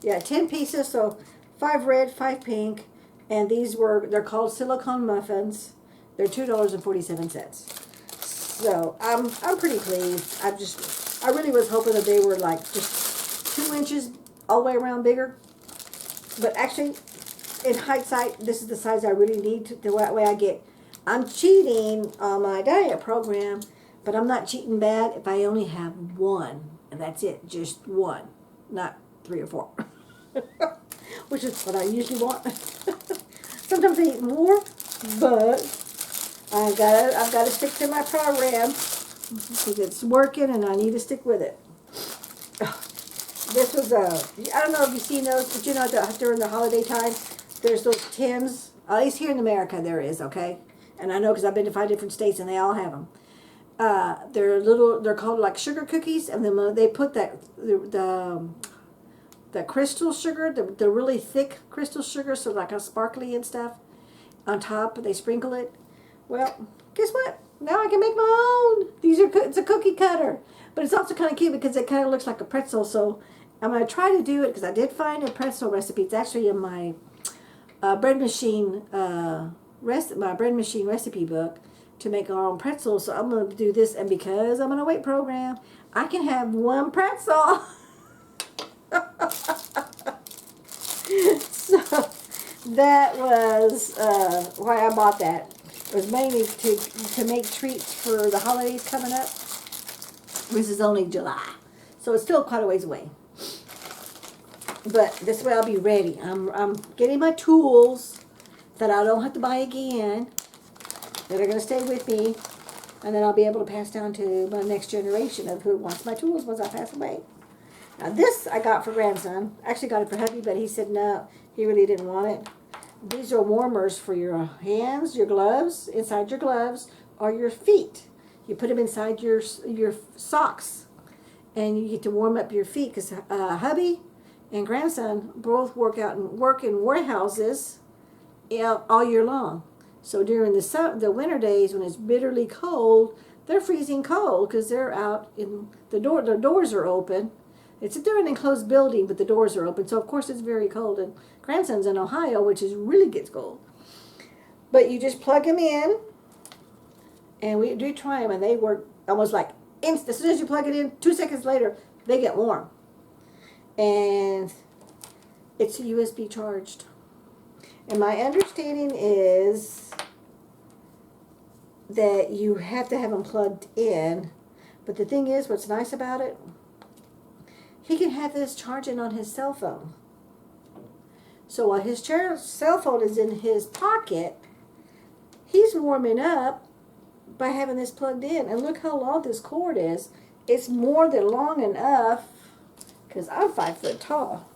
Yeah, 10 pieces, so 5 red, 5 pink, and they're called silicone muffins. They're $2.47. So I'm pretty pleased. I really was hoping that they were like just 2 inches all the way around bigger. But actually, in hindsight, this is the size I really need the way I get. I'm cheating on my diet program, but I'm not cheating bad if I only have 1, and that's it, just 1, not 3 or 4. Which is what I usually want. Sometimes I eat more, but I've got to stick to my program because it's working and I need to stick with it. This was I don't know if you've seen those, but you know that during the holiday time, there's those tins. At least here in America there is, okay? And I know because I've been to 5 different states and they all have them. They're called like sugar cookies, and then they put the crystal sugar, the really thick crystal sugar, so like a sparkly and stuff, on top. They sprinkle it. Well, guess what? Now I can make my own. It's a cookie cutter, but it's also kind of cute because it kind of looks like a pretzel. So I'm going to try to do it because I did find a pretzel recipe. It's actually in my bread machine recipe book to make our own pretzels. So I'm going to do this, and because I'm on a weight program, I can have 1 pretzel. So that was why I bought that. It was mainly to make treats for the holidays coming up. This is only July, so it's still quite a ways away. But this way I'll be ready. I'm getting my tools that I don't have to buy again, that are going to stay with me, and then I'll be able to pass down to my next generation of who wants my tools once I pass away. Now this I got for grandson. Actually got it for hubby, but he said no, he really didn't want it. These are warmers for your hands, your gloves, inside your gloves, or your feet. You put them inside your socks, and you get to warm up your feet, because hubby and grandson both work in warehouses all year long. So during the winter days when it's bitterly cold, they're freezing cold because they're out in their doors are open. They're an enclosed building, but the doors are open. So of course it's very cold. And grandson's in Ohio, which really gets cold. But you just plug them in, and we do try them, and they work almost like instant. As soon as you plug it in, 2 seconds later, they get warm. And it's USB charged. And my understanding is that you have to have them plugged in. But the thing is, what's nice about it, he can have this charging on his cell phone. So while his cell phone is in his pocket, he's warming up by having this plugged in. And look how long this cord is. It's more than long enough, because I'm 5 foot tall.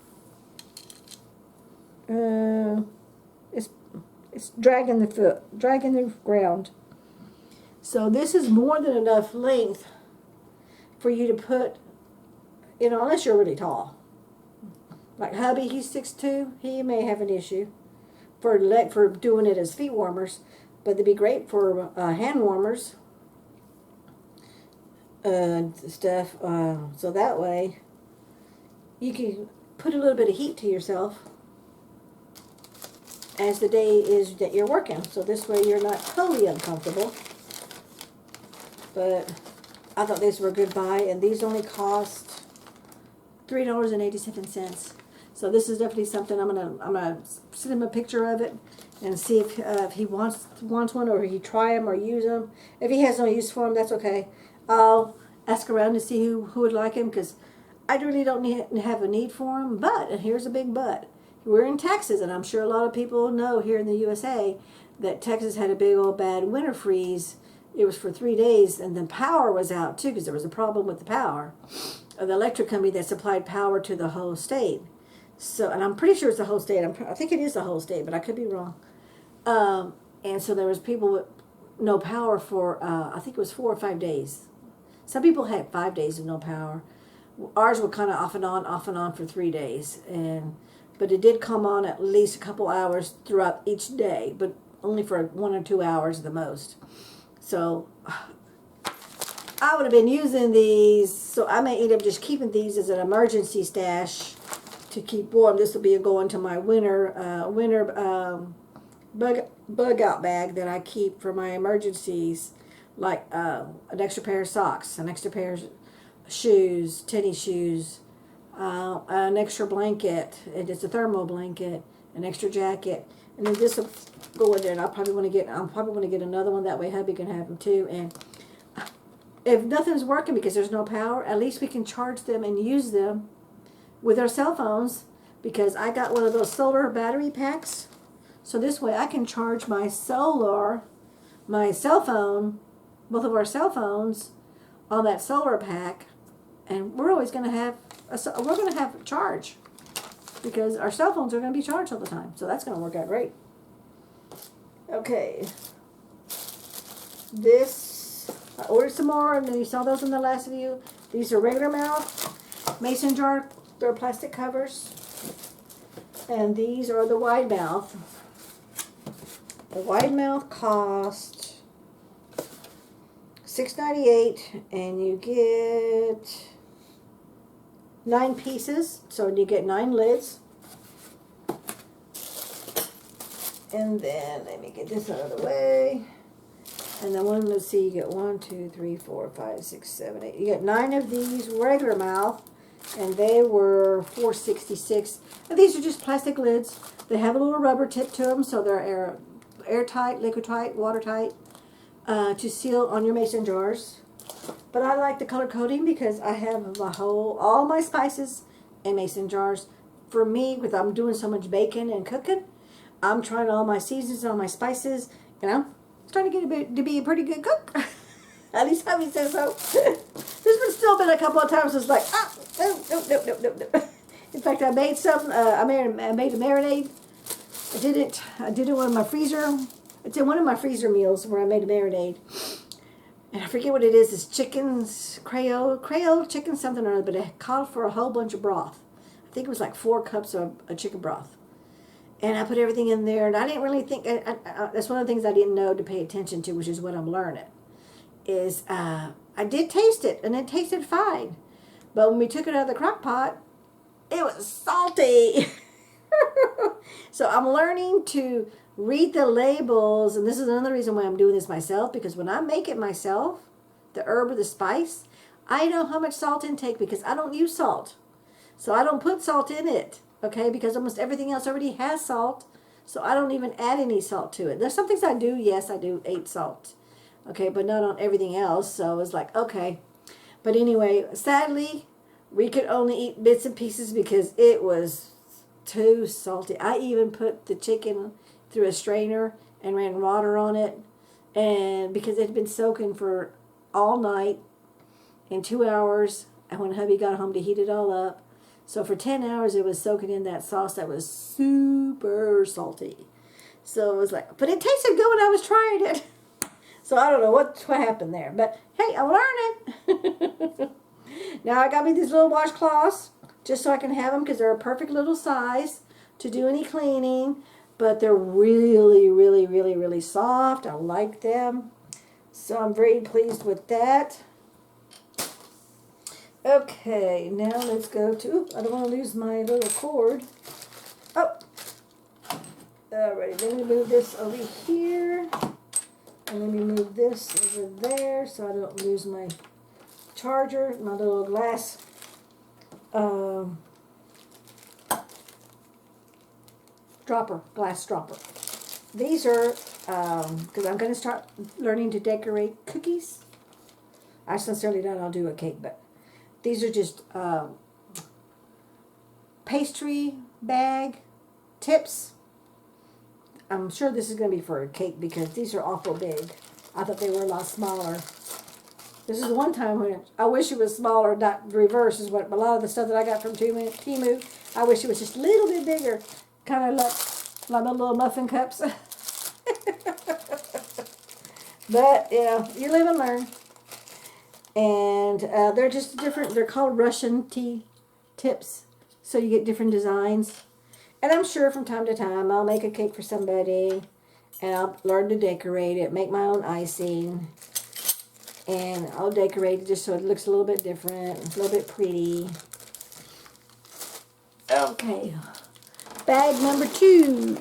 It's dragging the ground. So this is more than enough length for you to put, unless you're really tall. Like hubby, he's 6'2", he may have an issue for doing it as feet warmers, but they'd be great for hand warmers stuff. So that way you can put a little bit of heat to yourself as the day is that you're working. So this way you're not totally uncomfortable. But I thought these were a good buy, and these only cost $3.87. So this is definitely something I'm gonna send him a picture of it and see if he wants one, or he try them or use them. If he has no use for them, that's okay. I'll ask around to see who would like him, because I really don't have a need for them. But, and here's a big but, we're in Texas, and I'm sure a lot of people know here in the USA that Texas had a big old bad winter freeze. It was for 3 days, and the power was out too, because there was a problem with the power of the electric company that supplied power to the whole state. So, and I'm pretty sure it's the whole state. I think it is the whole state, but I could be wrong. And so there was people with no power for, I think it was 4 or 5 days. Some people had 5 days of no power. Ours were kind of off and on for 3 days. But it did come on at least a couple hours throughout each day, but only for 1 or 2 hours at the most. So I would have been using these, so I may end up just keeping these as an emergency stash to keep warm. This will be going to my winter bug out bag that I keep for my emergencies, like an extra pair of socks, an extra pair of shoes, tennis shoes, an extra blanket, and it's a thermal blanket, an extra jacket, and then this will go in there. And I'm probably want to get another one, that way hubby can have them too. And if nothing's working because there's no power, at least we can charge them and use them with our cell phones, because I got one of those solar battery packs. So this way I can charge my cell phone, both of our cell phones, on that solar pack, and we're always going to have a charge, because our cell phones are going to be charged all the time. So that's going to work out great. Okay. I ordered some more, and then you saw those in the last video. These are regular mouth mason jar. They're plastic covers. And these are the wide mouth. The wide mouth cost $6.98, and you get 9 pieces, so you get 9 lids. And then let me get this out of the way. And then let's see, you get 1, 2, 3, 4, 5, 6, 7, 8. You get 9 of these regular mouth, and they were $4.66. And these are just plastic lids. They have a little rubber tip to them, so they're airtight, liquid tight, watertight, to seal on your mason jars. But I like the color coding because I have all my spices in mason jars. For me, because I'm doing so much baking and cooking, I'm trying all my seasons, all my spices, and I'm starting to get to be a pretty good cook. At least Hubby says so. There's still been a couple of times it's like, no. In fact, I made some. I made a marinade. I did it in one of my freezer. It's in one of my freezer meals where I made a marinade. And I forget what it is. It's chickens, Creole chicken something or other, but it called for a whole bunch of broth. I think it was like 4 cups of chicken broth. And I put everything in there, and I didn't really think, that's one of the things I didn't know to pay attention to, which is what I'm learning, is I did taste it, and it tasted fine. But when we took it out of the crock pot, it was salty. So I'm learning to read the labels, and this is another reason why I'm doing this myself, because when I make it myself, the herb or the spice, I know how much salt intake because I don't use salt. So I don't put salt in it, okay, because almost everything else already has salt, so I don't even add any salt to it. There's some things I do, yes, I do eat salt, okay, but not on everything else, so it's like, okay. But anyway, sadly, we could only eat bits and pieces because it was too salty. I even put the chicken through a strainer and ran water on it, and because it had been soaking for all night in 2 hours, and when hubby got home to heat it all up, so for 10 hours it was soaking in that sauce that was super salty. So it was like, but it tasted good when I was trying it. So I don't know what happened there, but hey, I'm learning. Now I got me these little washcloths just so I can have them because they're a perfect little size to do any cleaning. But they're really, really, really, really soft. I like them. So I'm very pleased with that. Okay, now let's go to, I don't want to lose my little cord. Oh, alrighty, let me move this over here. And let me move this over there so I don't lose my charger, my little glass glass dropper. These are, because I'm going to start learning to decorate cookies. I sincerely doubt I'll do a cake, but these are just pastry bag tips. I'm sure this is going to be for a cake because these are awful big. I thought they were a lot smaller. This is one time when I wish it was smaller, not the reverse is what a lot of the stuff that I got from Temu. I wish it was just a little bit bigger, kind of like my little muffin cups. But, you know, you live and learn. And they're just different. They're called Russian tea tips. So you get different designs. And I'm sure from time to time I'll make a cake for somebody. And I'll learn to decorate it. Make my own icing. And I'll decorate it just so it looks a little bit different. A little bit pretty. Okay. Bag number 2.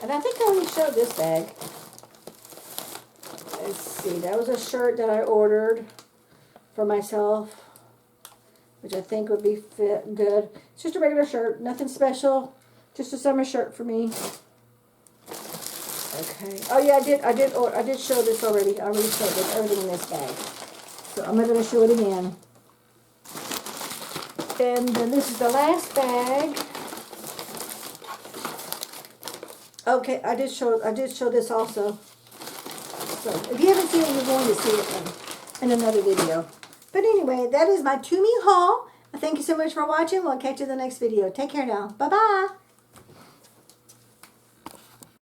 And I think I already showed this bag. Let's see, that was a shirt that I ordered for myself, which I think would be good. It's just a regular shirt, nothing special, just a summer shirt for me. Okay. Oh yeah, I did show this already. I already showed this, everything in this bag. So I'm not going to show it again. And then this is the last bag. Okay, I did show this also. So if you haven't seen it, you're going to see it in another video. But anyway, that is my Temu haul. Thank you so much for watching. We'll catch you in the next video. Take care now. Bye-bye.